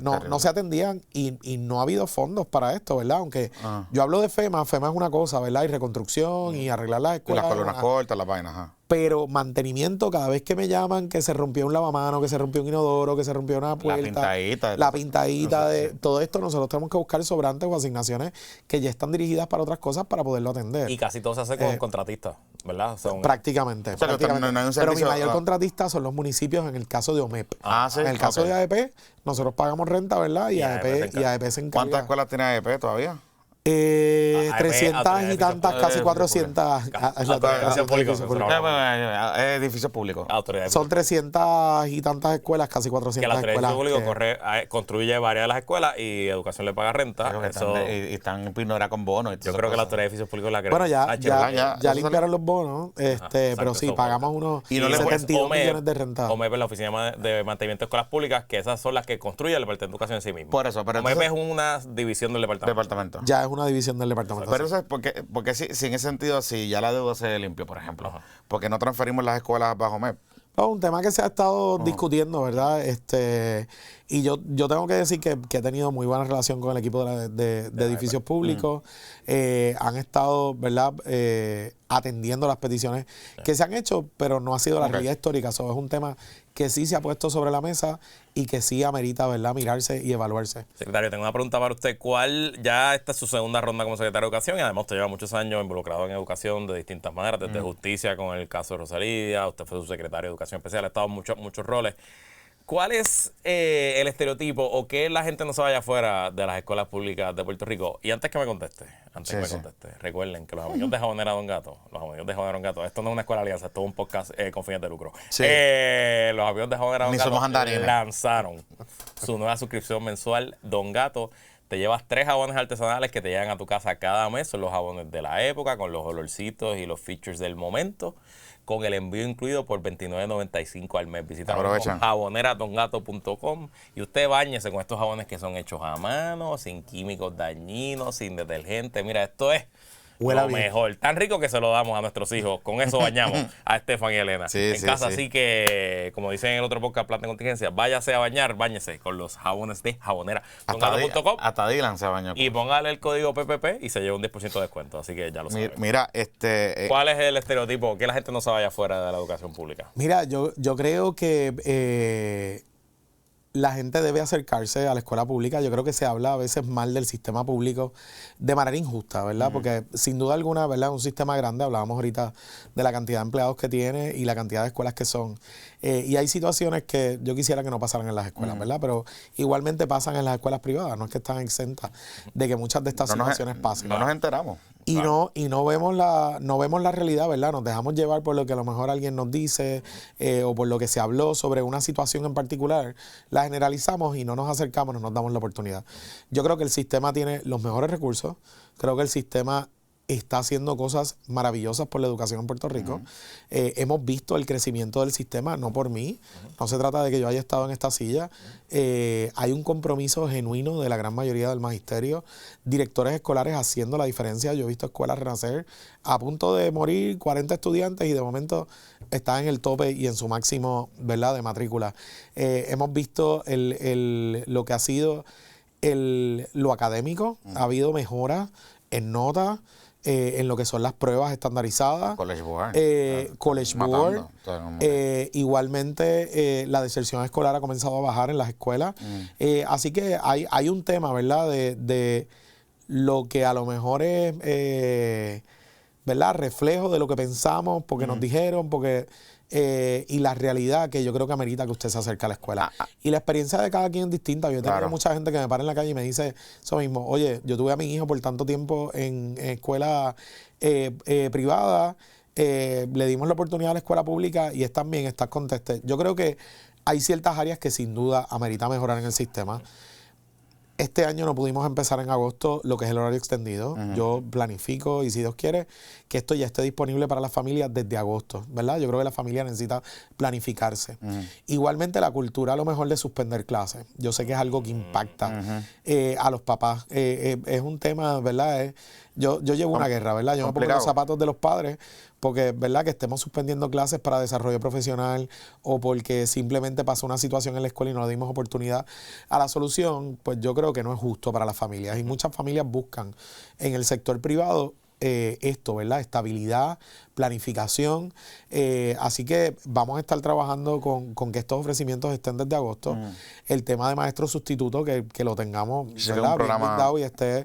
no se atendían y no ha habido fondos para esto, ¿verdad? Aunque yo hablo de FEMA es una cosa, ¿verdad? Y reconstrucción y arreglar las escuelas. Y las columnas cortas, las vainas, Pero mantenimiento, cada vez que me llaman que se rompió un lavamano, que se rompió un inodoro, que se rompió una puerta. La pintadita de todo esto, nosotros tenemos que buscar sobrantes o asignaciones que ya están dirigidas para otras cosas para poderlo atender. Y casi todo se hace con contratistas, ¿verdad? Prácticamente. Pero mi mayor contratista son los municipios en el caso de OMEP. En el caso de AEP, nosotros pagamos renta, ¿verdad? Y AEP se encarga. ¿Cuántas escuelas tiene AEP todavía? 300 y tantas, casi 400. Edificios públicos. Son 300 y tantas escuelas, casi 400 que la escuelas. Edificios públicos construye varias de las escuelas y Educación le paga renta. Y están en Pinora con bonos. Yo creo que la Autoridad de Edificios Públicos la creo. Bueno, ya limpiaron los bonos, pero sí, pagamos unos 72 millones de renta. OMEP es la Oficina de Mantenimiento de Escuelas Públicas, que esas son las que construye el Departamento de Educación en sí mismo. Por eso, pero OMEP es una división del departamento. Ya es una división del departamento. Pero eso es porque si en ese sentido, si ya la deuda se limpió, por ejemplo, ¿por qué no transferimos las escuelas bajo MEP? Un tema que se ha estado discutiendo, ¿verdad? Y yo tengo que decir que he tenido muy buena relación con el equipo de edificios públicos. Han estado, ¿verdad? Atendiendo las peticiones que se han hecho, pero no ha sido la realidad histórica. Eso es un tema que sí se ha puesto sobre la mesa y que sí amerita, ¿verdad?, mirarse y evaluarse. Secretario, tengo una pregunta para usted. Ya esta es su segunda ronda como secretario de Educación y además usted lleva muchos años involucrado en educación de distintas maneras, desde justicia con el caso de Rosalía, usted fue su secretario de Educación Especial, ha estado en muchos roles. ¿Cuál es el estereotipo o qué la gente no se vaya afuera de las escuelas públicas de Puerto Rico? Y antes que me conteste, recuerden que los amigos de Jabonera Don Gato, esto no es una escuela alianza, esto es un podcast con fines de lucro. Los amigos de Jabonera Don Gato lanzaron su nueva suscripción mensual Don Gato. Te llevas 3 jabones artesanales que te llegan a tu casa cada mes. Son los jabones de la época, con los olorcitos y los features del momento, con el envío incluido por $29.95 al mes. Visita jaboneradongato.com y usted báñese con estos jabones que son hechos a mano, sin químicos dañinos, sin detergente. Mira, esto es lo mejor. Tan rico que se lo damos a nuestros hijos. Con eso bañamos a Estefan y Elena en casa. Así que, como dicen en el otro podcast, Plan de Contingencia, váyase a bañar, báñese con los jabones de jabonera.com. Hasta Dylan se bañó. Y póngale el código PPP y se lleva un 10% de descuento. Así que ya lo saben. Mira, ¿cuál es el estereotipo? Que la gente no se vaya fuera de la educación pública. Mira, yo creo que la gente debe acercarse a la escuela pública. Yo creo que se habla a veces mal del sistema público de manera injusta, ¿verdad? Porque sin duda alguna, ¿verdad? Un sistema grande, hablábamos ahorita de la cantidad de empleados que tiene y la cantidad de escuelas que son. Y hay situaciones que yo quisiera que no pasaran en las escuelas, ¿verdad? Pero igualmente pasan en las escuelas privadas. No es que están exentas de que muchas de estas situaciones pasen. No nos enteramos. Y no vemos la realidad, ¿verdad? Nos dejamos llevar por lo que a lo mejor alguien nos dice o por lo que se habló sobre una situación en particular. La generalizamos y no nos acercamos, no nos damos la oportunidad. Yo creo que el sistema tiene los mejores recursos. Creo que el sistema está haciendo cosas maravillosas por la educación en Puerto Rico. Hemos visto el crecimiento del sistema, no por mí. No se trata de que yo haya estado en esta silla. Hay un compromiso genuino de la gran mayoría del magisterio. Directores escolares haciendo la diferencia. Yo he visto escuelas renacer a punto de morir 40 estudiantes y de momento están en el tope y en su máximo, ¿verdad?, de matrícula. Hemos visto lo que ha sido lo académico. Ha habido mejoras en notas, en lo que son las pruebas estandarizadas. College Board. College Board. Igualmente, la deserción escolar ha comenzado a bajar en las escuelas. Así que hay un tema, ¿verdad?, de lo que a lo mejor es ¿verdad? Reflejo de lo que pensamos, porque nos dijeron, porque y la realidad que yo creo que amerita que usted se acerque a la escuela. Y la experiencia de cada quien es distinta. Yo tengo mucha gente que me para en la calle y me dice eso mismo. Oye, yo tuve a mi hijo por tanto tiempo en escuela privada, le dimos la oportunidad a la escuela pública y están bien, estás conteste. Yo creo que hay ciertas áreas que sin duda amerita mejorar en el sistema. Este año no pudimos empezar en agosto lo que es el horario extendido. Yo planifico y si Dios quiere que esto ya esté disponible para las familias desde agosto, ¿verdad? Yo creo que la familia necesita planificarse. Igualmente la cultura a lo mejor de suspender clases. Yo sé que es algo que impacta a los papás. Es un tema, ¿verdad? Yo llevo una guerra, ¿verdad? Yo me pongo en los zapatos de los padres porque, ¿verdad? Que estemos suspendiendo clases para desarrollo profesional o porque simplemente pasó una situación en la escuela y no le dimos oportunidad a la solución, pues yo creo que no es justo para las familias. Y muchas familias buscan en el sector privado esto, ¿verdad? Estabilidad, planificación. Así que vamos a estar trabajando con que estos ofrecimientos estén desde agosto. El tema de maestro sustituto, que lo tengamos, ¿verdad? Bien blindado y esté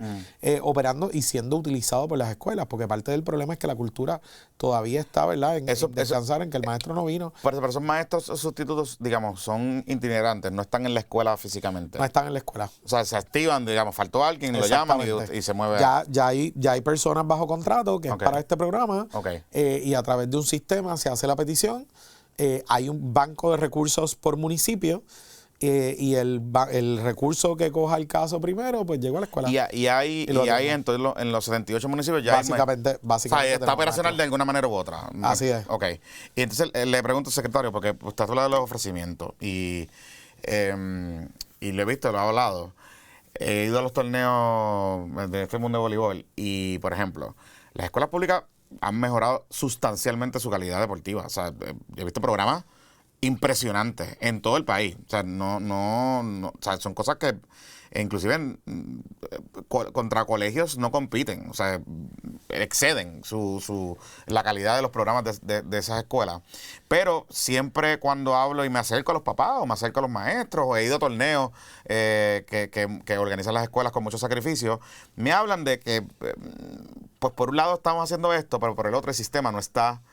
operando y siendo utilizado por las escuelas, porque parte del problema es que la cultura todavía está, ¿verdad? En descansar en que el maestro no vino. Pero esos maestros sustitutos, digamos, son itinerantes, no están en la escuela físicamente. No están en la escuela. O sea, se activan, digamos, faltó alguien, lo llaman y se mueve. Ya hay personas bajo contrato que es para este programa. Y a través de un sistema se hace la petición. Hay un banco de recursos por municipio y el recurso que coja el caso primero, pues llegó a la escuela. Y hay entonces en los 78 municipios ya básicamente o sea, está operacional de alguna manera u otra. Así es. Ok. Y entonces le pregunto al secretario, porque usted habla de los ofrecimientos y lo he visto, lo he hablado. He ido a los torneos de este mundo de voleibol y, por ejemplo, las escuelas públicas han mejorado sustancialmente su calidad deportiva. O sea, he visto programas impresionantes en todo el país. O sea, o sea, son cosas que inclusive contra colegios no compiten. O sea, exceden la calidad de los programas de esas escuelas. Pero siempre cuando hablo y me acerco a los papás o me acerco a los maestros o he ido a torneos que organizan las escuelas con mucho sacrificio, me hablan de que, pues por un lado estamos haciendo esto, pero por el otro el sistema no está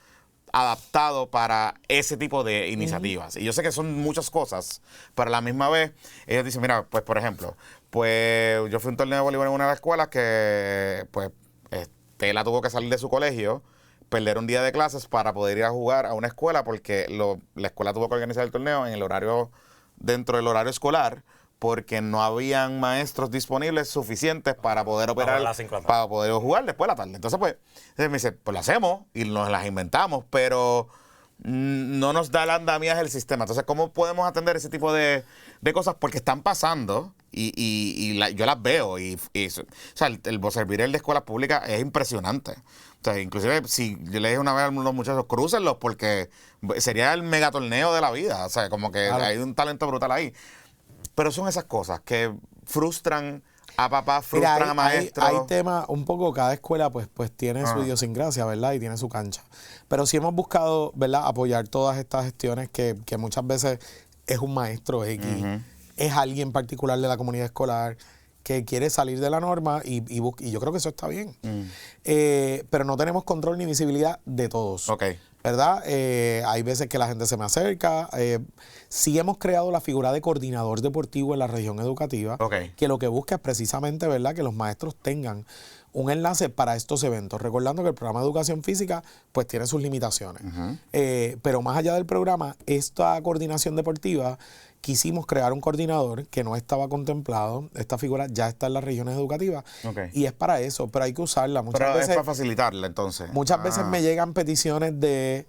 adaptado para ese tipo de iniciativas. Y yo sé que son muchas cosas, pero a la misma vez ellos dicen, mira, pues por ejemplo, pues yo fui a un torneo de voleibol en una de las escuelas que pues Tela tuvo que salir de su colegio, perder un día de clases para poder ir a jugar a una escuela porque la escuela tuvo que organizar el torneo en el horario, dentro del horario escolar, porque no habían maestros disponibles suficientes para poder operar, para poder jugar después de la tarde. Entonces, pues, me dice, pues lo hacemos y nos las inventamos, pero no nos da el andamiaje el sistema. Entonces, ¿cómo podemos atender ese tipo de cosas? Porque están pasando y yo las veo. O sea, el vocervirel de escuelas públicas es impresionante. O sea, inclusive, si yo le dije una vez a los muchachos, crúcenlos porque sería el megatorneo de la vida. O sea, como que hay un talento brutal ahí. Pero son esas cosas que frustran a papás, frustran a maestros. Hay temas, un poco, cada escuela pues tiene su idiosincrasia, ¿verdad? Y tiene su cancha. Pero sí hemos buscado, ¿verdad? Apoyar todas estas gestiones que muchas veces es un maestro X, es alguien particular de la comunidad escolar que quiere salir de la norma y yo creo que eso está bien. Pero no tenemos control ni visibilidad de todos. ¿Verdad? Hay veces que la gente se me acerca. Sí hemos creado la figura de coordinador deportivo en la región educativa, que lo que busca es precisamente, ¿verdad?, que los maestros tengan un enlace para estos eventos. Recordando que el programa de educación física pues tiene sus limitaciones. Pero más allá del programa, esta coordinación deportiva, quisimos crear un coordinador que no estaba contemplado. Esta figura ya está en las regiones educativas y es para eso, pero hay que usarla. Pero es para facilitarla, entonces. Muchas veces me llegan peticiones de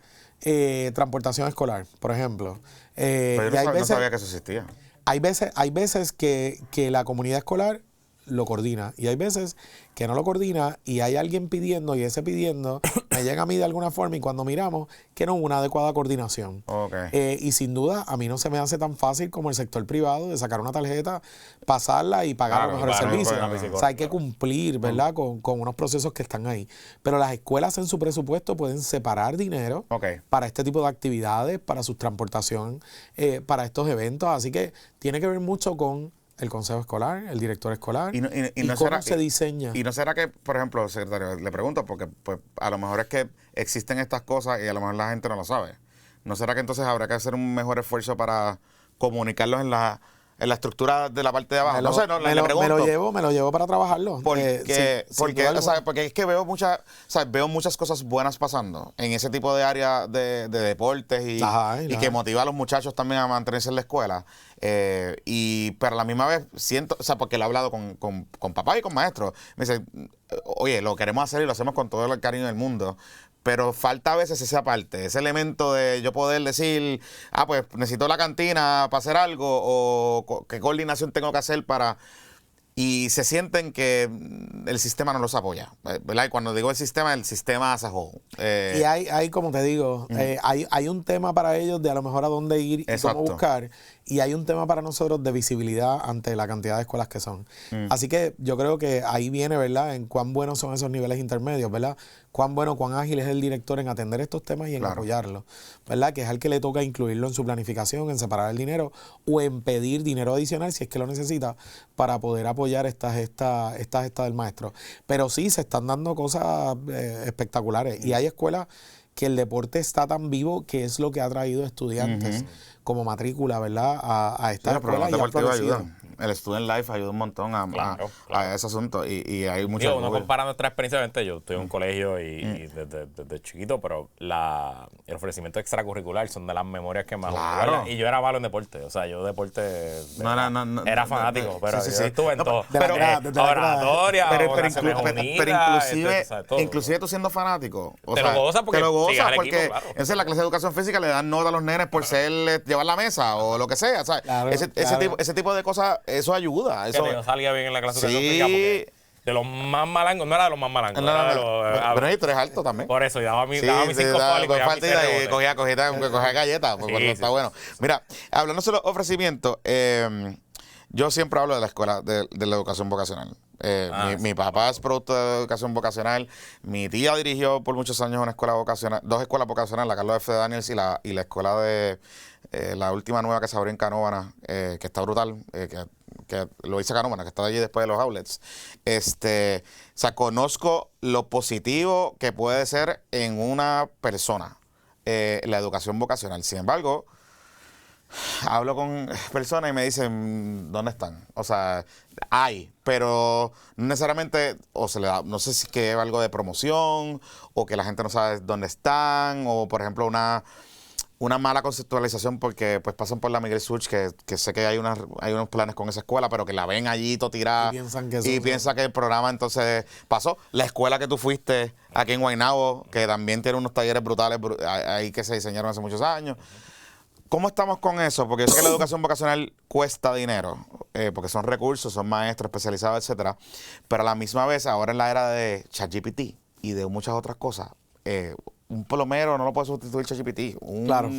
transportación escolar, por ejemplo. Pero yo no sabía que eso existía. Hay veces que la comunidad escolar lo coordina y hay veces que no lo coordina y hay alguien pidiendo y ese pidiendo me llega a mí de alguna forma y cuando miramos que no hubo una adecuada coordinación. Y sin duda a mí no se me hace tan fácil como el sector privado de sacar una tarjeta, pasarla y pagar a lo mejor el servicio. O sea, hay que cumplir, ¿verdad? Con unos procesos que están ahí. Pero las escuelas en su presupuesto pueden separar dinero para este tipo de actividades, para su transportación, para estos eventos. Así que tiene que ver mucho con el consejo escolar, el director escolar, Y no cómo será- se diseña. Y no será que, por ejemplo, secretario, le pregunto, porque pues, a lo mejor es que existen estas cosas y a lo mejor la gente no lo sabe. ¿No será que entonces habrá que hacer un mejor esfuerzo para comunicarlos en la estructura de la parte de abajo? No sé, no, le pregunto. Me lo llevo para trabajarlo. Porque, sin porque, duda o sea, alguna. porque es que veo veo muchas cosas buenas pasando en ese tipo de área de deportes y, Ajá, y que motiva a los muchachos también a mantenerse en la escuela. Pero a la misma vez siento, o sea, porque lo he hablado con papá y con maestros. Me dicen, oye, lo queremos hacer y lo hacemos con todo el cariño del mundo. Pero falta a veces esa parte, ese elemento de yo poder decir, pues necesito la cantina para hacer algo o qué coordinación tengo que hacer para... Y se sienten que el sistema no los apoya, ¿verdad? Y cuando digo el sistema as a whole. Y hay, como te digo, hay un tema para ellos de a lo mejor a dónde ir y Exacto. cómo buscar. Y hay un tema para nosotros de visibilidad ante la cantidad de escuelas que son. Así que yo creo que ahí viene, ¿verdad? En cuán buenos son esos niveles intermedios, ¿verdad? Cuán ágil es el director en atender estos temas y en apoyarlos, ¿verdad? Que es al que le toca incluirlo en su planificación, en separar el dinero o en pedir dinero adicional si es que lo necesita para poder apoyar estas del maestro. Pero sí, se están dando cosas espectaculares y hay escuelas que el deporte está tan vivo que es lo que ha traído estudiantes como matrícula, ¿verdad? A esta Los programas escuela. deportivos ayudan. El Student Life ayuda un montón Claro. a ese asunto y hay muchas Digo, uno compara nuestra experiencia, obviamente, yo estoy en un colegio y desde chiquito, pero el ofrecimiento extracurricular son de las memorias que más Claro. ¿verdad? Y yo era malo en deporte, o sea, yo deporte era fanático, pero sí, yo sí. estuve en todo. de la grada, desde la grada. Oratoria, inclusive, todo. inclusive tú siendo fanático, Te lo gozas porque sigues al porque equipo, claro. esa es la clase de educación física, le dan nota a los nenes por llevar la mesa o lo que sea, ¿sabes? Claro, ese tipo de cosas, eso ayuda. Que Eso, yo salía bien en la clase de Sí. educación física porque de los más malangos, no era de los más malangos. era de los, pero tú eres alto también. por eso, y daba mis Sí, 5 fólicos y daba mis faltita y 6 rebotes. cogía galletas, porque Sí, está sí. bueno. Mira, hablando de los ofrecimientos, yo siempre hablo de la escuela, de la educación vocacional. Mi papá es producto de educación vocacional. Mi tía dirigió por muchos años una escuela vocacional, 2 escuelas vocacionales, la Carlos F. Daniels y la escuela de la última nueva que se abrió en Canóvana, que está brutal, que lo hice Canóvana, que está allí después de los outlets. O sea, conozco lo positivo que puede ser en una persona la educación vocacional. Sin embargo, hablo con personas y me dicen, ¿dónde están? O sea, hay, pero no necesariamente, o se le da, no sé si es que es algo de promoción, o que la gente no sabe dónde están, o por ejemplo una mala conceptualización porque pues pasan por la Miguel Such, que sé que hay unos planes con esa escuela, pero que la ven allí todo tirada y piensa que el programa entonces pasó. La escuela que tú fuiste aquí en Guaynabo, que también tiene unos talleres brutales ahí que se diseñaron hace muchos años. ¿Cómo estamos con eso? Porque yo sé que la educación vocacional cuesta dinero, porque son recursos, son maestros especializados, etcétera. Pero a la misma vez, ahora en la era de ChatGPT y de muchas otras cosas, un plomero no lo puede sustituir ChatGPT. Claro.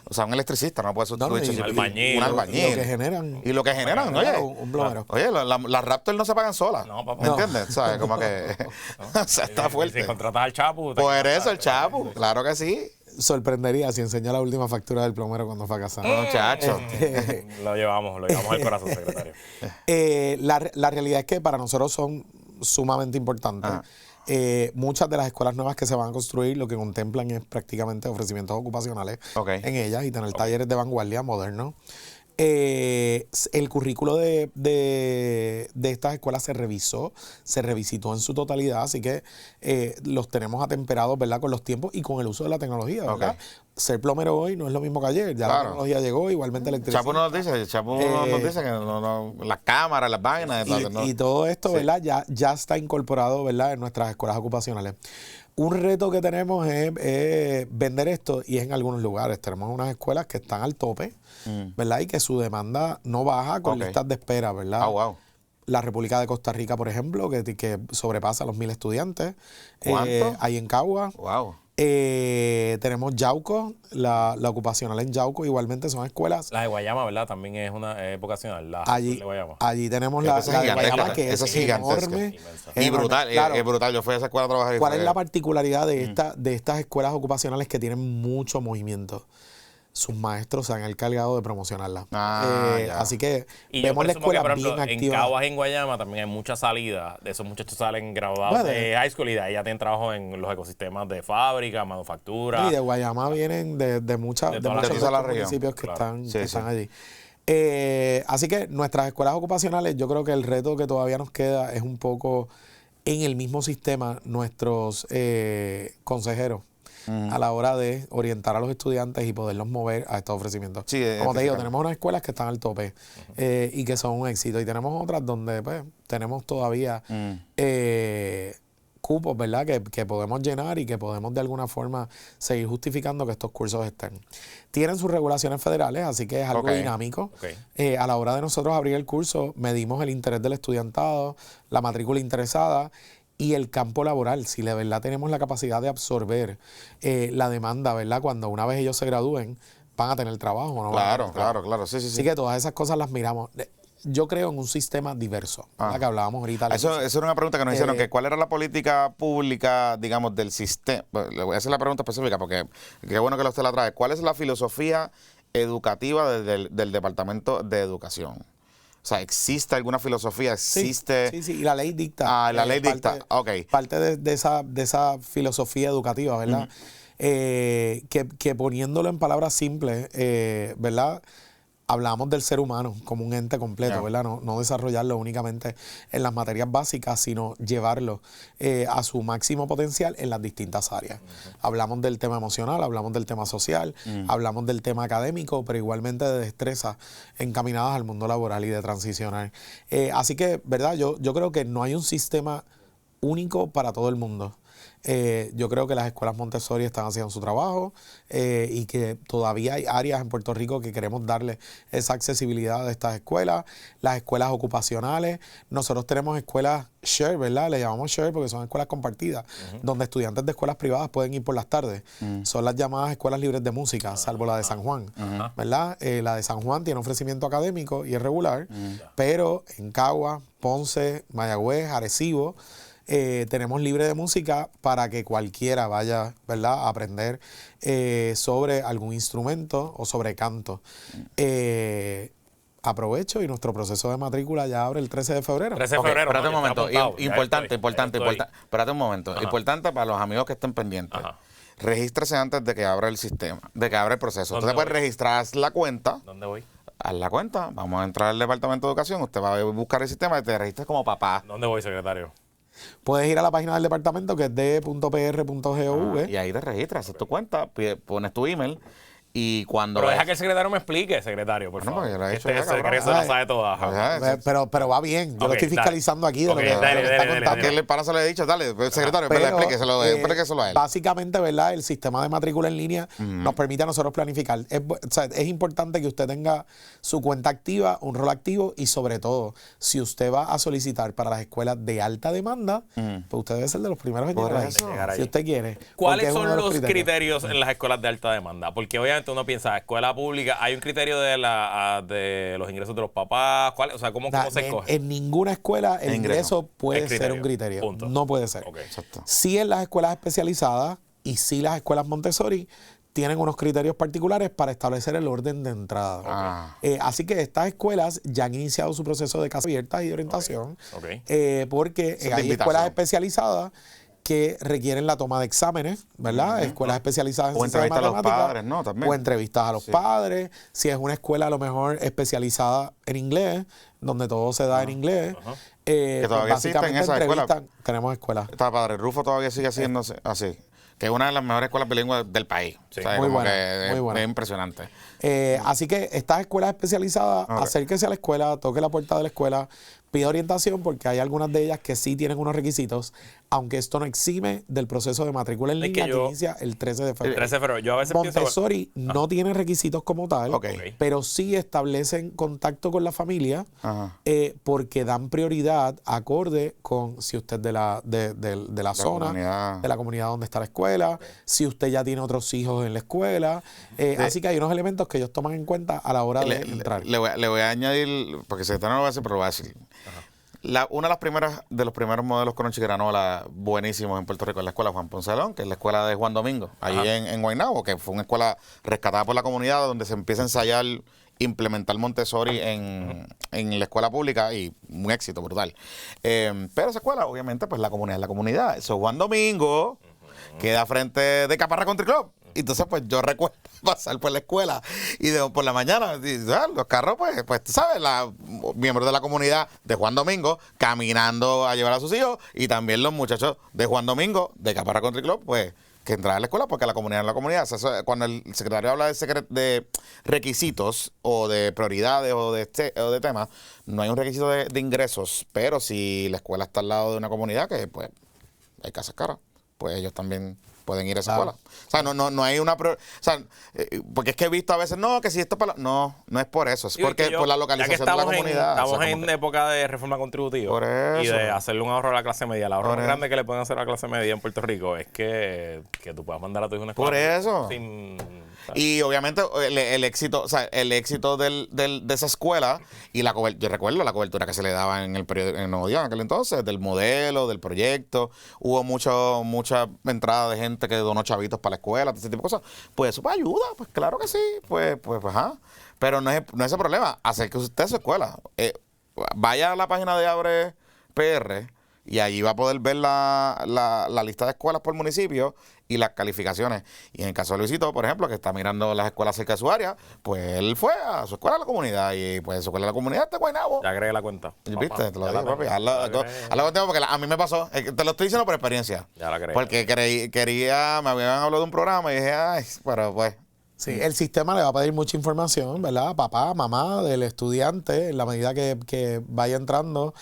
O sea, un electricista no lo puede sustituir y- ChatGPT. albañil. Un albañil. Y lo que generan. Y lo que generan, oye. Un plomero. Oye, las Raptors no se pagan solas. No, papá. ¿Me No. entiendes? ¿Sabes? Como que o sea, está Si fuerte. contratas al Chapu. Por eso el Chapu, claro que sí. Sorprendería si enseñó la última factura del plomero cuando fue a casa. Muchacho. Lo llevamos al corazón, secretario. La realidad es que para nosotros son sumamente importantes. Ajá. Muchas de las escuelas nuevas que se van a construir lo que contemplan es prácticamente ofrecimientos ocupacionales Ok. en ellas y tener talleres de vanguardia modernos. El currículo de estas escuelas se revisitó en su totalidad, así que los tenemos atemperados, ¿verdad? Con los tiempos y con el uso de la tecnología, ¿verdad? Ok. Ser plomero hoy no es lo mismo que ayer, ya Claro. la tecnología llegó, igualmente electricidad. Chapo nos dice, que las cámaras, las vainas, Y todo esto, Sí. ¿verdad? Ya está incorporado, ¿verdad? En nuestras escuelas ocupacionales. Un reto que tenemos es vender esto y es en algunos lugares. Tenemos unas escuelas que están al tope, ¿verdad? Y que su demanda no baja con Ok. listas de espera, ¿verdad? Ah, wow. La República de Costa Rica, por ejemplo, que sobrepasa los 1,000 estudiantes. ¿Cuánto? Ahí en Cagua. Wow. Tenemos Yauco, la ocupacional en Yauco, igualmente son escuelas. La de Guayama, ¿verdad? También es una vocacional. La Allí, de Guayama. allí tenemos la Esa es de gigantesca, Guayama, que esa es es gigantesca. enorme. Inmensa. Y enorme. brutal, Claro. es brutal. Yo fui a esa escuela a trabajar. y ¿Cuál fue- es la particularidad de estas escuelas ocupacionales que tienen mucho movimiento? sus maestros se han encargado de promocionarla. Ya. Así que Y yo vemos la presumo que, escuela por ejemplo, bien en activa. Caguas y en Guayama también hay mucha salida. De esos muchachos salen graduados Bueno, de high school y de ahí ya tienen trabajo en los ecosistemas de fábrica, manufactura. Y de Guayama vienen de De muchos toda la de región. estos municipios que Claro. están, Sí, que sí. están allí. Así que nuestras escuelas ocupacionales, yo creo que el reto que todavía nos queda es un poco en el mismo sistema, nuestros consejeros a la hora de orientar a los estudiantes y poderlos mover a estos ofrecimientos. Sí, Como te digo, especificar. tenemos unas escuelas que están al tope y que son un éxito. Y tenemos otras donde pues tenemos todavía cupos, ¿verdad? Que podemos llenar y que podemos de alguna forma seguir justificando que estos cursos estén. Tienen sus regulaciones federales, así que es algo Ok. dinámico. Ok. A la hora de nosotros abrir el curso, medimos el interés del estudiantado, la matrícula interesada y el campo laboral, si de verdad tenemos la capacidad de absorber la demanda, ¿verdad? Cuando una vez ellos se gradúen, van a tener trabajo o no van a Claro, tener trabajo. claro. Sí, sí, sí. Así que todas esas cosas las miramos. Yo creo en un sistema diverso, ¿verdad? Que hablábamos ahorita. al inicio. Eso era una pregunta que nos hicieron, que cuál era la política pública, digamos, del sistema. Le voy a hacer la pregunta específica porque qué bueno que usted la trae. ¿Cuál es la filosofía educativa del Departamento de Educación? O sea, ¿existe alguna filosofía? ¿Existe? Sí, y la ley dicta. La ley dicta. Ok. Parte de esa filosofía educativa, ¿verdad? Que poniéndolo en palabras simples, ¿verdad? Hablamos del ser humano como un ente completo, ¿verdad? No desarrollarlo únicamente en las materias básicas, sino llevarlo a su máximo potencial en las distintas áreas. Hablamos del tema emocional, hablamos del tema social, hablamos del tema académico, pero igualmente de destrezas encaminadas al mundo laboral y de transicionar. Así que, ¿verdad? Yo creo que no hay un sistema único para todo el mundo. Yo creo que las escuelas Montessori están haciendo su trabajo y que todavía hay áreas en Puerto Rico que queremos darle esa accesibilidad a estas escuelas. Las escuelas ocupacionales, nosotros tenemos escuelas share, ¿verdad? Le llamamos share porque son escuelas compartidas, donde estudiantes de escuelas privadas pueden ir por las tardes. Son las llamadas escuelas libres de música, salvo la de San Juan, ¿verdad? La de San Juan tiene ofrecimiento académico y es regular, pero en Cagua, Ponce, Mayagüez, Arecibo, tenemos libre de música para que cualquiera vaya, ¿verdad?, a aprender sobre algún instrumento o sobre canto. Aprovecho y nuestro proceso de matrícula ya abre el 13 de febrero. 13 de Ok, febrero. espérate un ¿no? Ya está momento. apuntado. Ya Importante. estoy. Espérate un momento. Ajá. Importante para los amigos que estén pendientes. Ajá. Regístrese antes de que abra el sistema, de que abra el proceso. Usted ¿Dónde puede voy? registrar, haz la cuenta. ¿Dónde voy? Haz la cuenta. Vamos a entrar al Departamento de Educación. Usted va a buscar el sistema y te registras como papá. ¿Dónde voy, secretario? Puedes ir a la página del departamento que es de.pr.gov. Y ahí te registras, haces tu cuenta, pones tu email y cuando... Pero deja que el secretario me explique, secretario, por Bueno, favor. pues yo lo he Que hecho este ya, cabrón. secreto la sabe toda. Ajá. Ajá, Pero va bien. Yo Ok, lo estoy dale. fiscalizando aquí de Ok, lo que, dale, de lo que dale, está dale, contando. ¿Qué le para? Se lo he dicho, dale, secretario, Pero, explíqueselo a él. Básicamente, ¿verdad? El sistema de matrícula en línea nos permite a nosotros planificar. Es importante que usted tenga su cuenta activa, un rol activo y sobre todo, si usted va a solicitar para las escuelas de alta demanda, pues usted debe ser de los primeros en Por llegar ahí, eso. Llegar ahí. si usted quiere. porque ¿Cuáles es uno son de los criterios en las escuelas de alta demanda? Porque obviamente uno piensa, escuela pública, hay un criterio de los ingresos de los papás. O sea, ¿cómo se escoge? En ninguna escuela el ingreso puede El ser criterio. un criterio. Punto. No puede ser. Ok. Exacto. Sí en las escuelas especializadas y sí las escuelas Montessori tienen unos criterios particulares para establecer el orden de entrada. Ah. Así que estas escuelas ya han iniciado su proceso de casas abiertas y de orientación Ok. porque Eso es de hay invitación. escuelas especializadas que requieren la toma de exámenes, ¿verdad? Escuelas especializadas en O ciencias de entrevistas a los matemáticas, padres, ¿no? También. o entrevistas a los padres. Si es una escuela a lo mejor especializada en inglés, donde todo se da en inglés. Que todavía existen esas escuelas. Tenemos escuelas. Está padre. Rufo todavía sigue haciéndose así. Que es una de las mejores escuelas bilingües del país. Sí. ¿Sabes? Muy Como buena, que muy buena. Es impresionante. Así que estas escuelas especializadas, Ok. acérquese a la escuela, toque la puerta de la escuela, pida orientación porque hay algunas de ellas que sí tienen unos requisitos, aunque esto no exime del proceso de matrícula en Es línea que que yo- inicia el 13 de El febrero. 13 de febrero. Yo a veces pienso... Montessori no tiene requisitos como tal, Ok. pero sí establecen contacto con la familia Ajá. porque dan prioridad acorde con si usted de la zona, comunidad. de la comunidad donde está la escuela, si usted ya tiene otros hijos en la escuela. Así que hay unos elementos que ellos toman en cuenta a la hora de entrar. Le voy a añadir, porque se no lo voy a decir, pero lo voy a decir. Una de los primeros modelos Crunchy granola buenísimos en Puerto Rico es la escuela Juan Poncelón, que es la escuela de Juan Domingo, allí en Guaynabo, que fue una escuela rescatada por la comunidad donde se empieza a ensayar, implementar Montessori en la escuela pública y un éxito brutal. Pero esa escuela, obviamente, pues la comunidad es la comunidad. Eso, Juan Domingo queda frente de Caparra Country Club. Entonces, pues yo recuerdo pasar por la escuela y por la mañana, los carros, pues tú sabes, miembros de la comunidad de Juan Domingo caminando a llevar a sus hijos y también los muchachos de Juan Domingo, de Caparra Country Club, pues que entraban a la escuela porque la comunidad es la comunidad. O sea, cuando el secretario habla de requisitos o de prioridades o de temas, no hay un requisito de ingresos, pero si la escuela está al lado de una comunidad que pues hay casas caras, pues ellos también pueden ir a esa escuela. O sea, no hay una... O sea, porque es que he visto a veces, no, que si esto es para... No es por eso, es porque por la localización de la comunidad. Estamos en época de reforma contributiva. Por eso. Y de hacerle un ahorro a la clase media. El ahorro más grande que le pueden hacer a la clase media en Puerto Rico es que tú puedas mandar a tu hijo a una escuela. Por eso. Sin... Y obviamente el éxito, o sea, el éxito de esa escuela y yo recuerdo la cobertura que se le daba en el periódico en Nuevo Día en aquel entonces, del modelo, del proyecto, hubo mucha entrada de gente que donó chavitos para la escuela, ese tipo de cosas. Pues eso pues ayuda, pues claro que sí, pues ajá. Pero no es ese problema, acerque usted a su escuela. Vaya a la página de Abre PR y allí va a poder ver la lista de escuelas por municipio y las calificaciones. Y en el caso de Luisito, por ejemplo, que está mirando las escuelas cerca de su área, pues él fue a su escuela de la comunidad y pues su escuela de la comunidad está en Guaynabo. Ya agregué la cuenta. ¿Viste? Te lo digo, papi. Hazlo contigo porque a mí me pasó. Te lo estoy diciendo por experiencia. Ya la agregué. Porque me habían hablado de un programa y dije, ay, pero pues... Sí, el sistema le va a pedir mucha información, ¿verdad? Papá, mamá, del estudiante, en la medida que vaya entrando.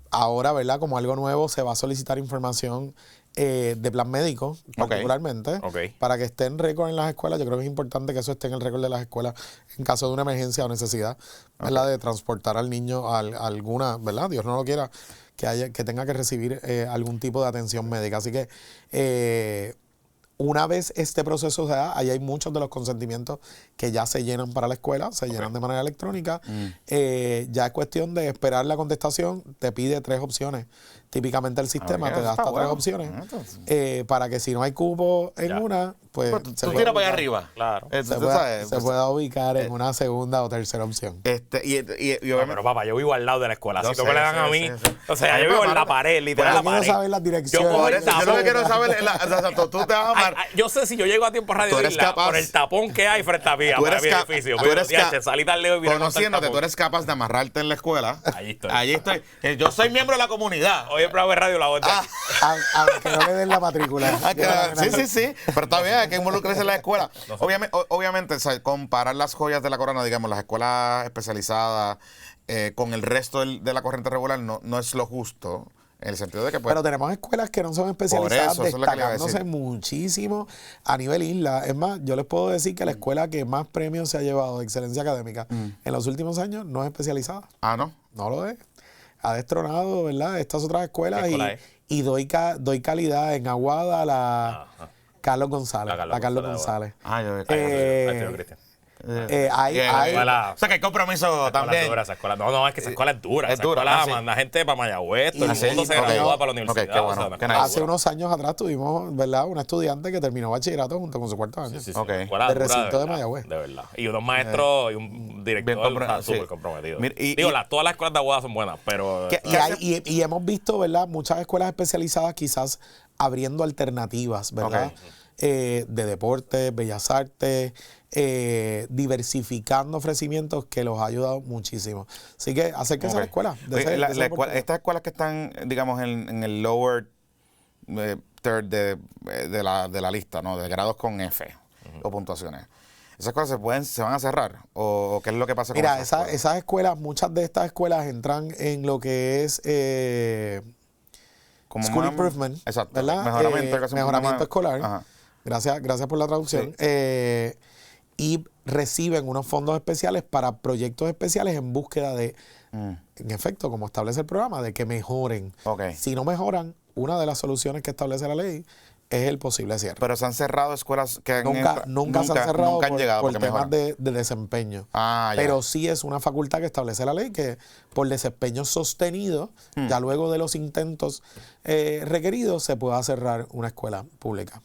Ahora, ¿verdad? Como algo nuevo, se va a solicitar información de plan médico, particularmente, para que esté en récord en las escuelas. Yo creo que es importante que eso esté en el récord de las escuelas en caso de una emergencia o necesidad, ¿verdad? De transportar al niño a alguna, ¿verdad? Dios no lo quiera, que tenga que recibir algún tipo de atención médica. Así que... una vez este proceso se da, ahí hay muchos de los consentimientos que ya se llenan para la escuela, se llenan de manera electrónica. Ya es cuestión de esperar la contestación, te pide 3 opciones. Típicamente el sistema te da hasta 3 opciones para que si no hay cupo en una, pues tú tiras para allá arriba. Claro. Se pueda ubicar en una segunda o tercera opción. Y No, pero papá, yo vivo al lado de la escuela. Si me le dan a mí, o sea, yo vivo en la pared, literal, la Pero pared. no saber las direcciones. yo lo que quiero saber tú te vas a amar. Yo sé si yo llego a tiempo a Radio Isla por el tapón que hay frente a mí, a mi edificio. Salí tan lejos y conociéndote, tú eres capaz de amarrarte en la escuela. Ahí estoy. Yo soy miembro de la comunidad. Hoy en Bravo de Radio La Otra. Aunque no le den la matrícula. Sí. Pero está bien, hay que involucrarse en la escuela. Obviamente, o sea, comparar las joyas de la corona, digamos, las escuelas especializadas con el resto de la corriente regular no es lo justo. En el sentido de que... Pero tenemos escuelas que no son especializadas, por eso, destacándose muchísimo a nivel isla. Es más, yo les puedo decir que la escuela que más premios se ha llevado de excelencia académica en los últimos años no es especializada. Ah, ¿no? No lo es. Ha destronado, ¿verdad?, estas otras escuelas y doy calidad en Aguada a la Carlos González. La Carlos González. Cristian. O sea, que hay compromiso también. Esa escuela, no, es que esa escuela es dura. Esa escuela manda gente para Mayagüez, todo el mundo se gradúa para la universidad. Qué bueno. Hace unos años atrás tuvimos, ¿verdad?, una estudiante que terminó bachillerato junto con su cuarto año. Escuela de recinto de Mayagüez. De verdad. Y unos maestros y un director súper comprometido. Todas las escuelas de Aguada son buenas, pero... Y hemos visto, ¿verdad?, muchas escuelas especializadas quizás abriendo alternativas, ¿verdad? De deporte, bellas artes, diversificando ofrecimientos que los ha ayudado muchísimo. Así que acérquense a la escuela. Estas escuelas que están, digamos, en el lower third de la lista, ¿no? De grados con F o puntuaciones. ¿Esas cosas se van a cerrar? ¿O qué es lo que pasa con esas escuelas? Muchas de estas escuelas entran en lo que es... como School Improvement, exacto, ¿verdad? Mejoramiento escolar. Ajá. Gracias por la traducción. Sí. Y reciben unos fondos especiales para proyectos especiales en búsqueda de, en efecto, como establece el programa, de que mejoren. Si no mejoran, una de las soluciones que establece la ley es el posible cierre. Pero se han cerrado escuelas que Nunca se han cerrado nunca han llegado por porque temas mejoran. de desempeño. Ah, ya. Pero sí es una facultad que establece la ley que por desempeño sostenido, ya luego de los intentos requeridos, se pueda cerrar una escuela pública.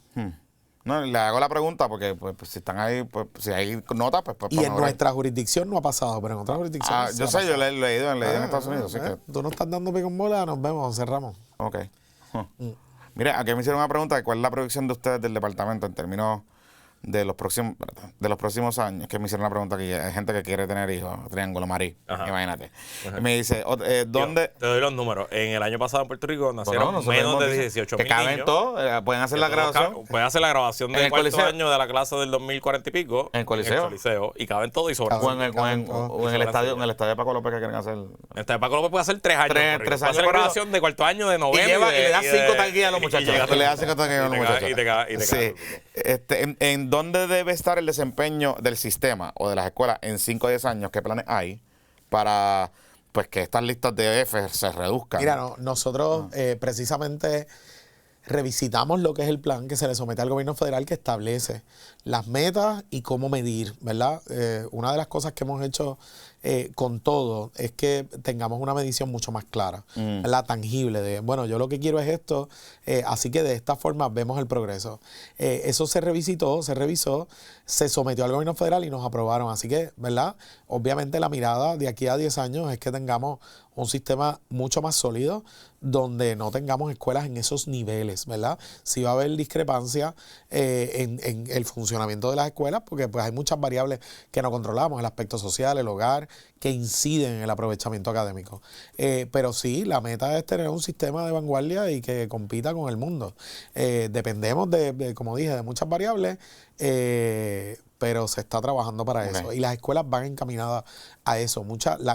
No, le hago la pregunta porque pues, si están ahí, pues si hay notas, pues Y en nuestra jurisdicción no ha pasado, pero en otras jurisdicciones yo sí ha sé, yo pasado. he leído en Estados Unidos, así que... Tú no estás dando pico en bola, nos vemos, cerramos. Ok. Mire, aquí me hicieron una pregunta de cuál es la proyección de ustedes del departamento en términos de los próximos años. Que me hicieron una pregunta aquí. Hay gente que quiere tener hijos, Triángulo Marí, imagínate. Y me dice, ¿dónde? Te doy los números. En el año pasado en Puerto Rico nacieron menos de 18 que mil caben niños. todos, pueden hacer la graduación. Pueden hacer la graduación En del el cuarto Coliseo. año de la clase del 2040 y pico. En el Coliseo. Y caben todos y sobran. O en el estadio de Paco López que quieren hacer. Este Paco López puede hacer 3 años. Tres puede años hacer la corrido. graduación de cuarto año de Y noveno. le da 5 tanquillas a los muchachos. Y Le da 5 tanquillas a los muchachos. Y te cagas. Sí. ¿En dónde debe estar el desempeño del sistema o de las escuelas en 5 o 10 años? ¿Qué planes hay para pues que estas listas de F se reduzcan? Mira, nosotros precisamente revisitamos lo que es el plan que se le somete al gobierno federal que establece las metas y cómo medir, ¿verdad? Una de las cosas que hemos hecho con todo es que tengamos una medición mucho más clara, ¿verdad? Tangible de, bueno, yo lo que quiero es esto, así que de esta forma vemos el progreso. Eso se revisó, se sometió al gobierno federal y nos aprobaron, así que, ¿verdad? Obviamente la mirada de aquí a 10 años es que tengamos un sistema mucho más sólido donde no tengamos escuelas en esos niveles, ¿verdad? Sí va a haber discrepancia en el funcionamiento de las escuelas porque pues hay muchas variables que no controlamos, el aspecto social, el hogar, que inciden en el aprovechamiento académico. Pero sí, la meta es tener un sistema de vanguardia y que compita con el mundo. Dependemos como dije, de muchas variables, pero se está trabajando para eso. Y las escuelas van encaminadas a eso.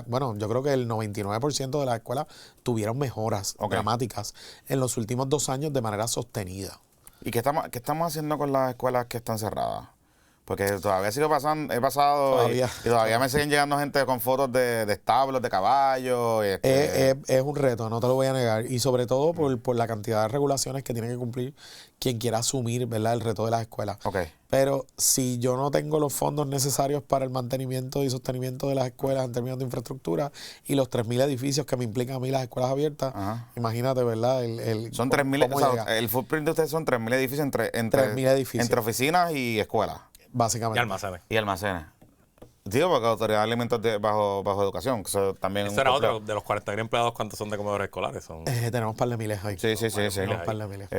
Bueno, yo creo que el 99% de las escuelas tuvieron mejoras dramáticas en los últimos 2 años de manera sostenida. ¿Y qué estamos haciendo con las escuelas que están cerradas? Porque todavía he pasado y todavía me siguen llegando gente con fotos de establos, de caballos. Es un reto, no te lo voy a negar. Y sobre todo por la cantidad de regulaciones que tiene que cumplir quien quiera asumir, ¿verdad?, el reto de las escuelas. Pero si yo no tengo los fondos necesarios para el mantenimiento y sostenimiento de las escuelas en términos de infraestructura y los 3.000 edificios que me implican a mí las escuelas abiertas, imagínate, ¿verdad? Son 3.000, o sea, el footprint de ustedes son 3.000 edificios entre 3.000 edificios. Entre oficinas y escuelas. Básicamente. Y almacenes. Digo, porque Autoridad de Alimentos bajo educación. Que eso también eso era otro. De los 40.000 empleados, ¿cuántos son de comedores escolares? Tenemos un par de miles ahí. Sí. Tenemos un par de miles.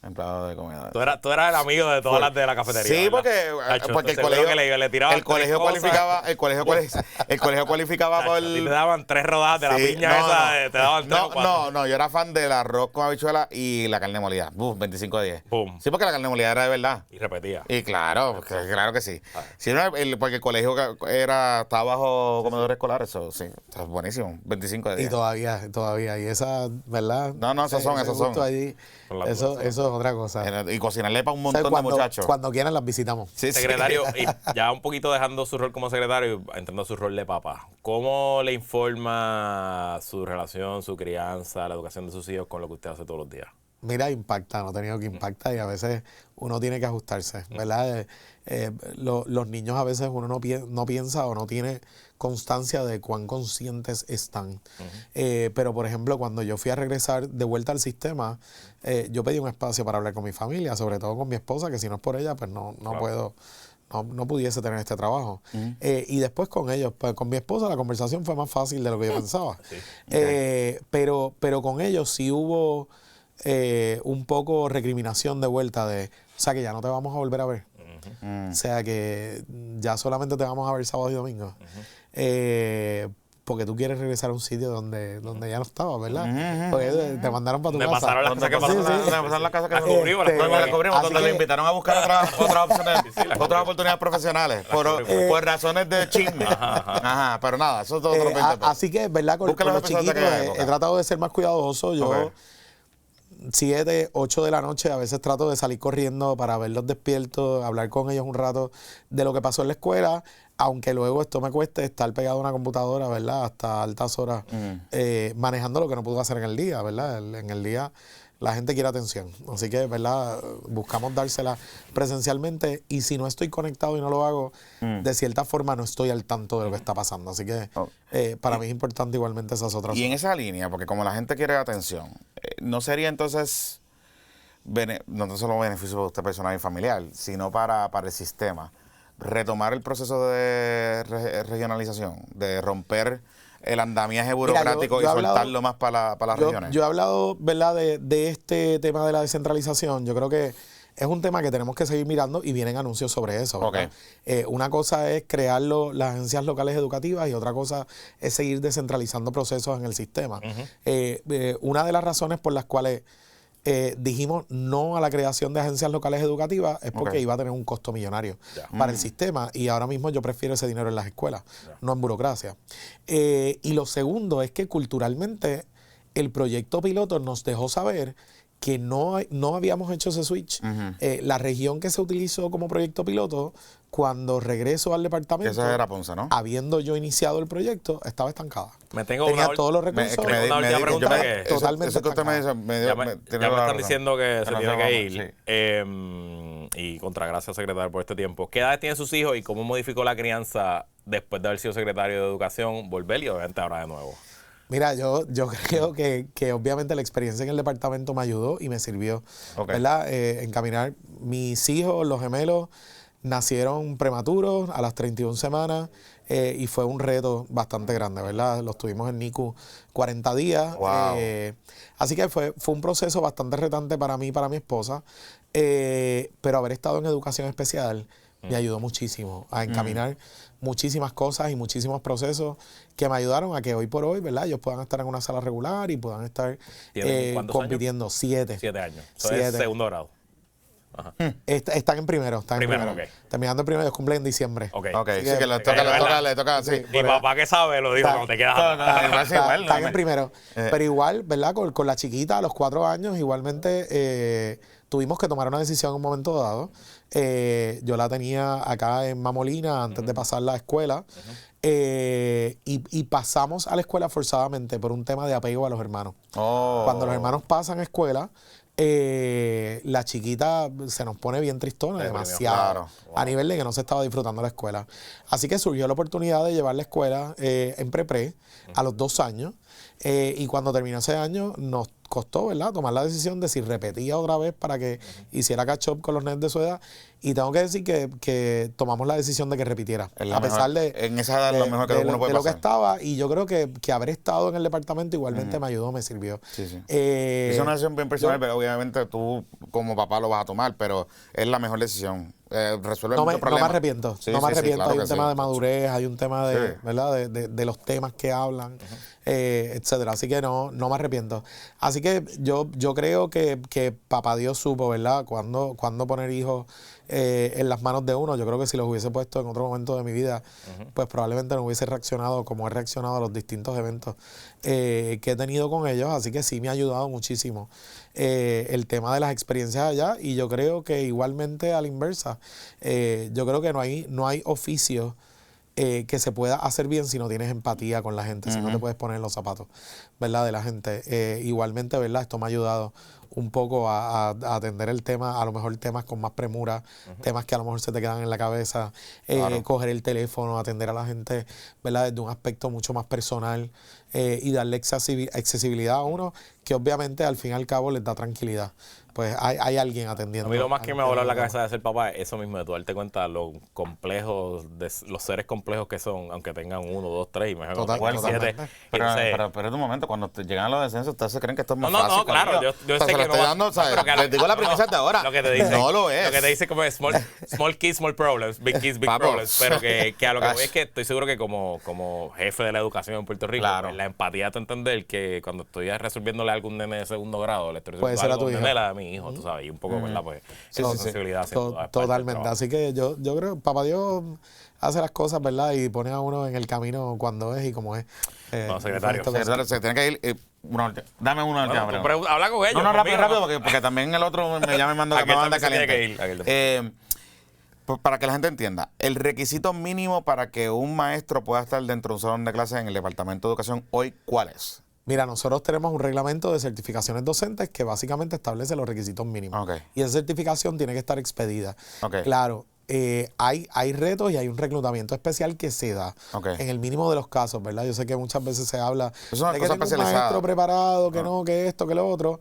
Empleado de comedor. Tú eras el amigo de todas las de la cafetería. Sí, ¿verdad? porque el colegio el colegio cualificaba por... Y te daban 3 rodajas de la piña esa, te daban 3 o 4. No, yo era fan del arroz con habichuela y la carne molida. 25 de 10. Boom. Sí, porque la carne molida era de verdad. Y repetía. Y claro que sí. Sí, porque el colegio estaba bajo comedor escolar, eso sí, está buenísimo. 25 de 10. Y todavía. Y esa, ¿verdad? No, esos son. Ahí, eso es otra cosa. Y cocinarle para un montón de muchachos. Cuando quieran las visitamos. Sí. Secretario, y ya un poquito dejando su rol como secretario y entrando su rol de papá, ¿cómo le informa su relación, su crianza, la educación de sus hijos con lo que usted hace todos los días? Mira, no he tenido que impacta y a veces uno tiene que ajustarse, ¿verdad? Los niños a veces uno no piensa o no tiene constancia de cuán conscientes están. Pero, por ejemplo, cuando yo fui a regresar de vuelta al sistema, yo pedí un espacio para hablar con mi familia, sobre todo con mi esposa, que si no es por ella, pues no puedo... No pudiese tener este trabajo. Y después con ellos, pues con mi esposa la conversación fue más fácil de lo que yo pensaba. Pero con ellos sí hubo un poco recriminación de vuelta o sea que ya no te vamos a volver a ver. O sea que ya solamente te vamos a ver sábado y domingo. Porque tú quieres regresar a un sitio donde ya no estabas, ¿verdad? Porque te mandaron para tu casa. Pasaron las cosas que cubrimos, donde le invitaron a buscar otras oportunidades profesionales por razones de chisme. Pero nada, eso es otro 20 pesos. Así que, ¿verdad? Con los chiquitos he tratado de ser más cuidadoso. Yo 7, 8 de la noche a veces trato de salir corriendo para verlos despiertos, hablar con ellos un rato de lo que pasó en la escuela, aunque luego esto me cueste estar pegado a una computadora, ¿verdad? Hasta altas horas manejando lo que no pude hacer en el día, ¿verdad? En el día la gente quiere atención. Así que, ¿verdad? Buscamos dársela presencialmente y si no estoy conectado y no lo hago, de cierta forma no estoy al tanto de lo que está pasando. Así que para mí es importante igualmente esas otras Y en cosas. esa línea, porque como la gente quiere atención, ¿no sería entonces, no solo beneficio para usted personal y familiar, sino para el sistema, retomar el proceso de regionalización, de romper el andamiaje burocrático yo he y soltarlo hablado- más para las regiones? Yo he hablado, ¿verdad?, de este tema de la descentralización. Yo creo que es un tema que tenemos que seguir mirando y vienen anuncios sobre eso, ¿verdad? Una cosa es crear las agencias locales educativas y otra cosa es seguir descentralizando procesos en el sistema. Una de las razones por las cuales dijimos no a la creación de agencias locales educativas es porque iba a tener un costo millonario para el sistema y ahora mismo yo prefiero ese dinero en las escuelas, no en burocracia. Y lo segundo es que culturalmente el proyecto piloto nos dejó saber que no habíamos hecho ese switch. La región que se utilizó como proyecto piloto, cuando regreso al departamento, Esa era Ponce, ¿no? habiendo yo iniciado el proyecto, estaba estancada. Tenía todos los recursos. una última pregunta que- totalmente eso que usted me dice, Ya me están diciendo que se tiene que ir. Sí. Y contra gracias, secretario, por este tiempo. ¿Qué edad tienen sus hijos y cómo modificó la crianza después de haber sido secretario de Educación, volver y obviamente ahora de nuevo? Mira, yo creo que obviamente la experiencia en el departamento me ayudó y me sirvió, ¿verdad? Encaminar. Mis hijos, los gemelos, nacieron prematuros a las 31 semanas y fue un reto bastante grande, ¿verdad? Los tuvimos en NICU 40 días. Wow. Así que fue un proceso bastante retante para mí y para mi esposa, pero haber estado en educación especial me ayudó muchísimo a encaminar muchísimas cosas y muchísimos procesos que me ayudaron a que hoy por hoy, ¿verdad? Ellos puedan estar en una sala regular y puedan estar ¿Cuántos compitiendo. 7. 7 años. Eso 7. es segundo grado. Están en primero, Primero, ok. Terminando el primero, ellos cumplen en diciembre. Ok. Sí, que le toca, sí. Mi papá que sabe lo dijo cuando te quedas. Están en primero. Pero igual, ¿verdad? Con la chiquita a los 4 años, igualmente tuvimos que tomar una decisión en un momento dado. Yo la tenía acá en Mamolina antes de pasar la escuela. Y pasamos a la escuela forzadamente por un tema de apego a los hermanos. Cuando los hermanos pasan a escuela, la chiquita se nos pone bien tristona, demasiado, claro. Wow. a nivel de que no se estaba disfrutando la escuela. Así que surgió la oportunidad de llevar la escuela en pre a los 2 años. Y cuando terminó ese año nos costó, ¿verdad?, tomar la decisión de si repetía otra vez para que hiciera catch up con los nenes de su edad. Y tengo que decir que tomamos la decisión de que repitiera. A pesar de en esa edad lo mejor que uno puede de lo que pasar. estaba. Y yo creo que haber estado en el departamento igualmente me ayudó, me sirvió. Sí, sí. Es una decisión bien personal, pero obviamente tú como papá lo vas a tomar, pero es la mejor decisión. Resuelve muchos No me problemas. arrepiento, Sí, no me sí, sí, arrepiento. claro Hay un que tema sí. de madurez, hay un tema de, Sí. ¿verdad? De los temas que hablan, etcétera. Así que no me arrepiento. Así que yo creo que papá Dios supo, ¿verdad?, cuando poner hijos en las manos de uno. Yo creo que si los hubiese puesto en otro momento de mi vida, pues probablemente no hubiese reaccionado como he reaccionado a los distintos eventos que he tenido con ellos. Así que sí me ha ayudado muchísimo el tema de las experiencias allá. Y yo creo que igualmente a la inversa, yo creo que no hay oficio que se pueda hacer bien si no tienes empatía con la gente, si no te puedes poner en los zapatos, ¿verdad?, de la gente. Igualmente, ¿verdad?, esto me ha ayudado un poco a atender el tema, a lo mejor temas con más premura, temas que a lo mejor se te quedan en la cabeza, coger el teléfono, atender a la gente, ¿verdad?, desde un aspecto mucho más personal y darle accesibilidad a uno que obviamente al fin y al cabo les da tranquilidad. Pues hay alguien atendiendo. A mí lo más que me ha volado la cabeza de ser papá es eso mismo, de tú darte cuenta de lo complejos, de los seres complejos que son, aunque tengan 1, 2, 3, y mejor Totalmente. Pero en un momento, cuando llegan a la adolescencia, ustedes se creen que esto es más fácil. No, claro, yo o sea, sé se lo que estoy no dando, ¿sabes? pero que Les digo la premisa de ahora. Lo que te dice, no lo es. Lo que te dice como es small kids, small problems, big kids, big Vamos. problems. Pero que a lo que voy es que estoy seguro que como jefe de la educación en Puerto Rico, Claro. la empatía te entender que cuando estoy resolviéndole a algún nene de segundo grado, le estoy Puede resolviendo ser a tu algo hijo. nela de mi hijo, tú sabes, y un poco, ¿verdad? Pues sensibilidad. Totalmente. Así que yo creo que papá Dios hace las cosas, ¿verdad?, y pone a uno en el camino cuando es y como es. No, secretario. Se tiene que ir. Dame una última pregunta. Habla con ellos. No, rápido, conmigo, rápido, porque también el otro me manda Aquel manda también se tiene caliente. que ir, Pues para que la gente entienda, el requisito mínimo para que un maestro pueda estar dentro de un salón de clases en el Departamento de Educación hoy, ¿cuál es? Mira, nosotros tenemos un reglamento de certificaciones docentes que básicamente establece los requisitos mínimos. Ok. Y esa certificación tiene que estar expedida. Ok. Claro, hay retos y hay un reclutamiento especial que se da Ok. en el mínimo de los casos, ¿verdad? Yo sé que muchas veces se habla Es una de que cosa tengo un especializada. maestro preparado, que no, que esto, que lo otro.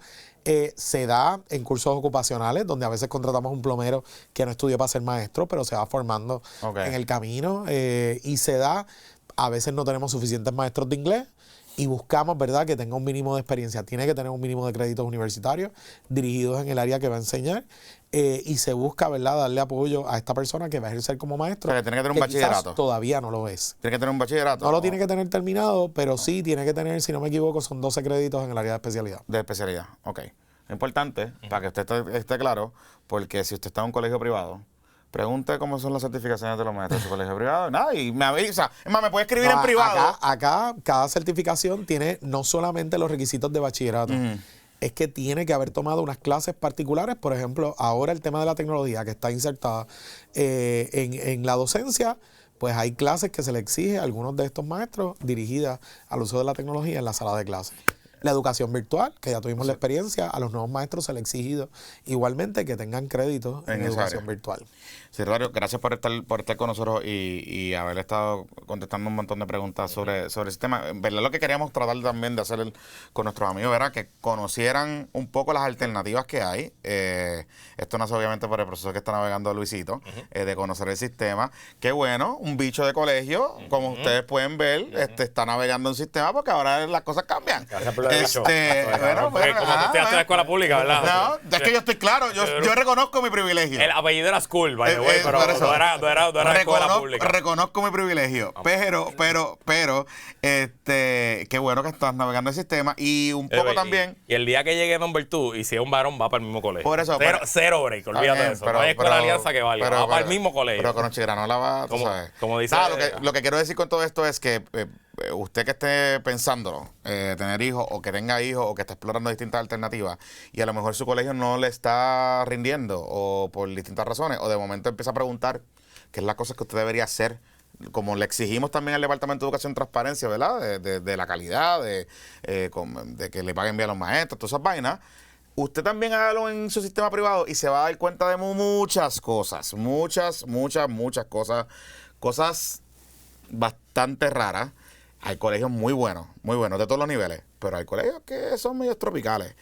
Se da en cursos ocupacionales, donde a veces contratamos un plomero que no estudió para ser maestro, pero se va formando Ok. en el camino. Y se da, a veces no tenemos suficientes maestros de inglés y buscamos, ¿verdad?, que tenga un mínimo de experiencia. Tiene que tener un mínimo de créditos universitarios dirigidos en el área que va a enseñar. Y se busca, ¿verdad?, darle apoyo a esta persona que va a ejercer como maestro. O sea, que tiene que tener un quizás bachillerato. todavía no lo es. Tiene que tener un bachillerato. No lo tiene que tener terminado, pero sí tiene que tener, si no me equivoco, son 12 créditos en el área de especialidad. De especialidad, ok. Importante, para que usted esté claro, porque si usted está en un colegio privado, pregunte cómo son las certificaciones de los maestros de su colegio privado. Nada, y me avisa. Es más, me puede escribir en privado. Acá, cada certificación tiene no solamente los requisitos de bachillerato, es que tiene que haber tomado unas clases particulares. Por ejemplo, ahora el tema de la tecnología que está insertada en la docencia, pues hay clases que se le exige a algunos de estos maestros dirigidas al uso de la tecnología en la sala de clases. La educación virtual, que ya tuvimos la experiencia, a los nuevos maestros se les ha exigido igualmente que tengan créditos en esa educación área. virtual. Sí, Rosario, gracias por estar con nosotros y haber estado contestando un montón de preguntas sobre el sistema. En verdad, lo que queríamos tratar también de hacer con nuestros amigos era que conocieran un poco las alternativas que hay. Esto nace obviamente por el proceso que está navegando Luisito, de conocer el sistema. Qué bueno, un bicho de colegio, como ustedes pueden ver, está navegando un sistema porque ahora las cosas cambian. Gracias por lo dicho. Bueno, Porque como tú estudiaste en la escuela pública, ¿verdad? No, es que yo estoy claro, yo reconozco mi privilegio. El apellido era School, by the way, pero por eso. no era escuela pública. Reconozco mi privilegio, pero, qué bueno que estás navegando el sistema y un poco también. Y el día que llegue number 2 y si es un varón, va para el mismo colegio. Por eso, cero break, olvídate de eso. No hay escuela alianza que valga, va para el mismo colegio. Pero con Chiranola va, tú Como- sabes. como dice- Nada, lo que quiero decir con todo esto es que usted que esté pensándolo, tener hijos o que tenga hijos o que esté explorando distintas alternativas y a lo mejor su colegio no le está rindiendo o por distintas razones o de momento empieza a preguntar qué es la cosa que usted debería hacer, como le exigimos también al Departamento de Educación Transparencia, ¿verdad? De la calidad, de que le paguen bien a los maestros, todas esas vainas. Usted también hágalo en su sistema privado y se va a dar cuenta de muchas cosas, muchas cosas bastante raras. Hay colegios muy buenos, de todos los niveles, pero hay colegios que son medios tropicales.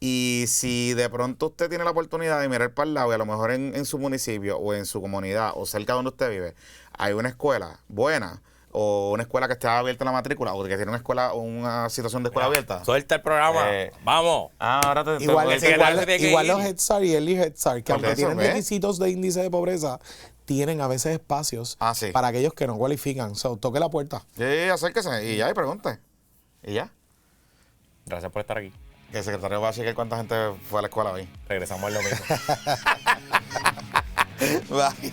Y si de pronto usted tiene la oportunidad de mirar para el lado y a lo mejor en su municipio o en su comunidad o cerca de donde usted vive, hay una escuela buena o una escuela que esté abierta en la matrícula o que tiene una situación de escuela abierta. Suelta el programa. Vamos. Ahora Igual el secretario se tiene que los ir. Head Start y Early Head Start, que Por aunque eso, tienen ¿ves? requisitos de índice de pobreza, tienen a veces espacios Sí. para aquellos que no cualifican. So, toque la puerta. Sí, acérquese y ya, y pregunte. Y ya. Gracias por estar aquí. Que el secretario va a chequear cuánta gente fue a la escuela hoy. Regresamos al domingo. Bye.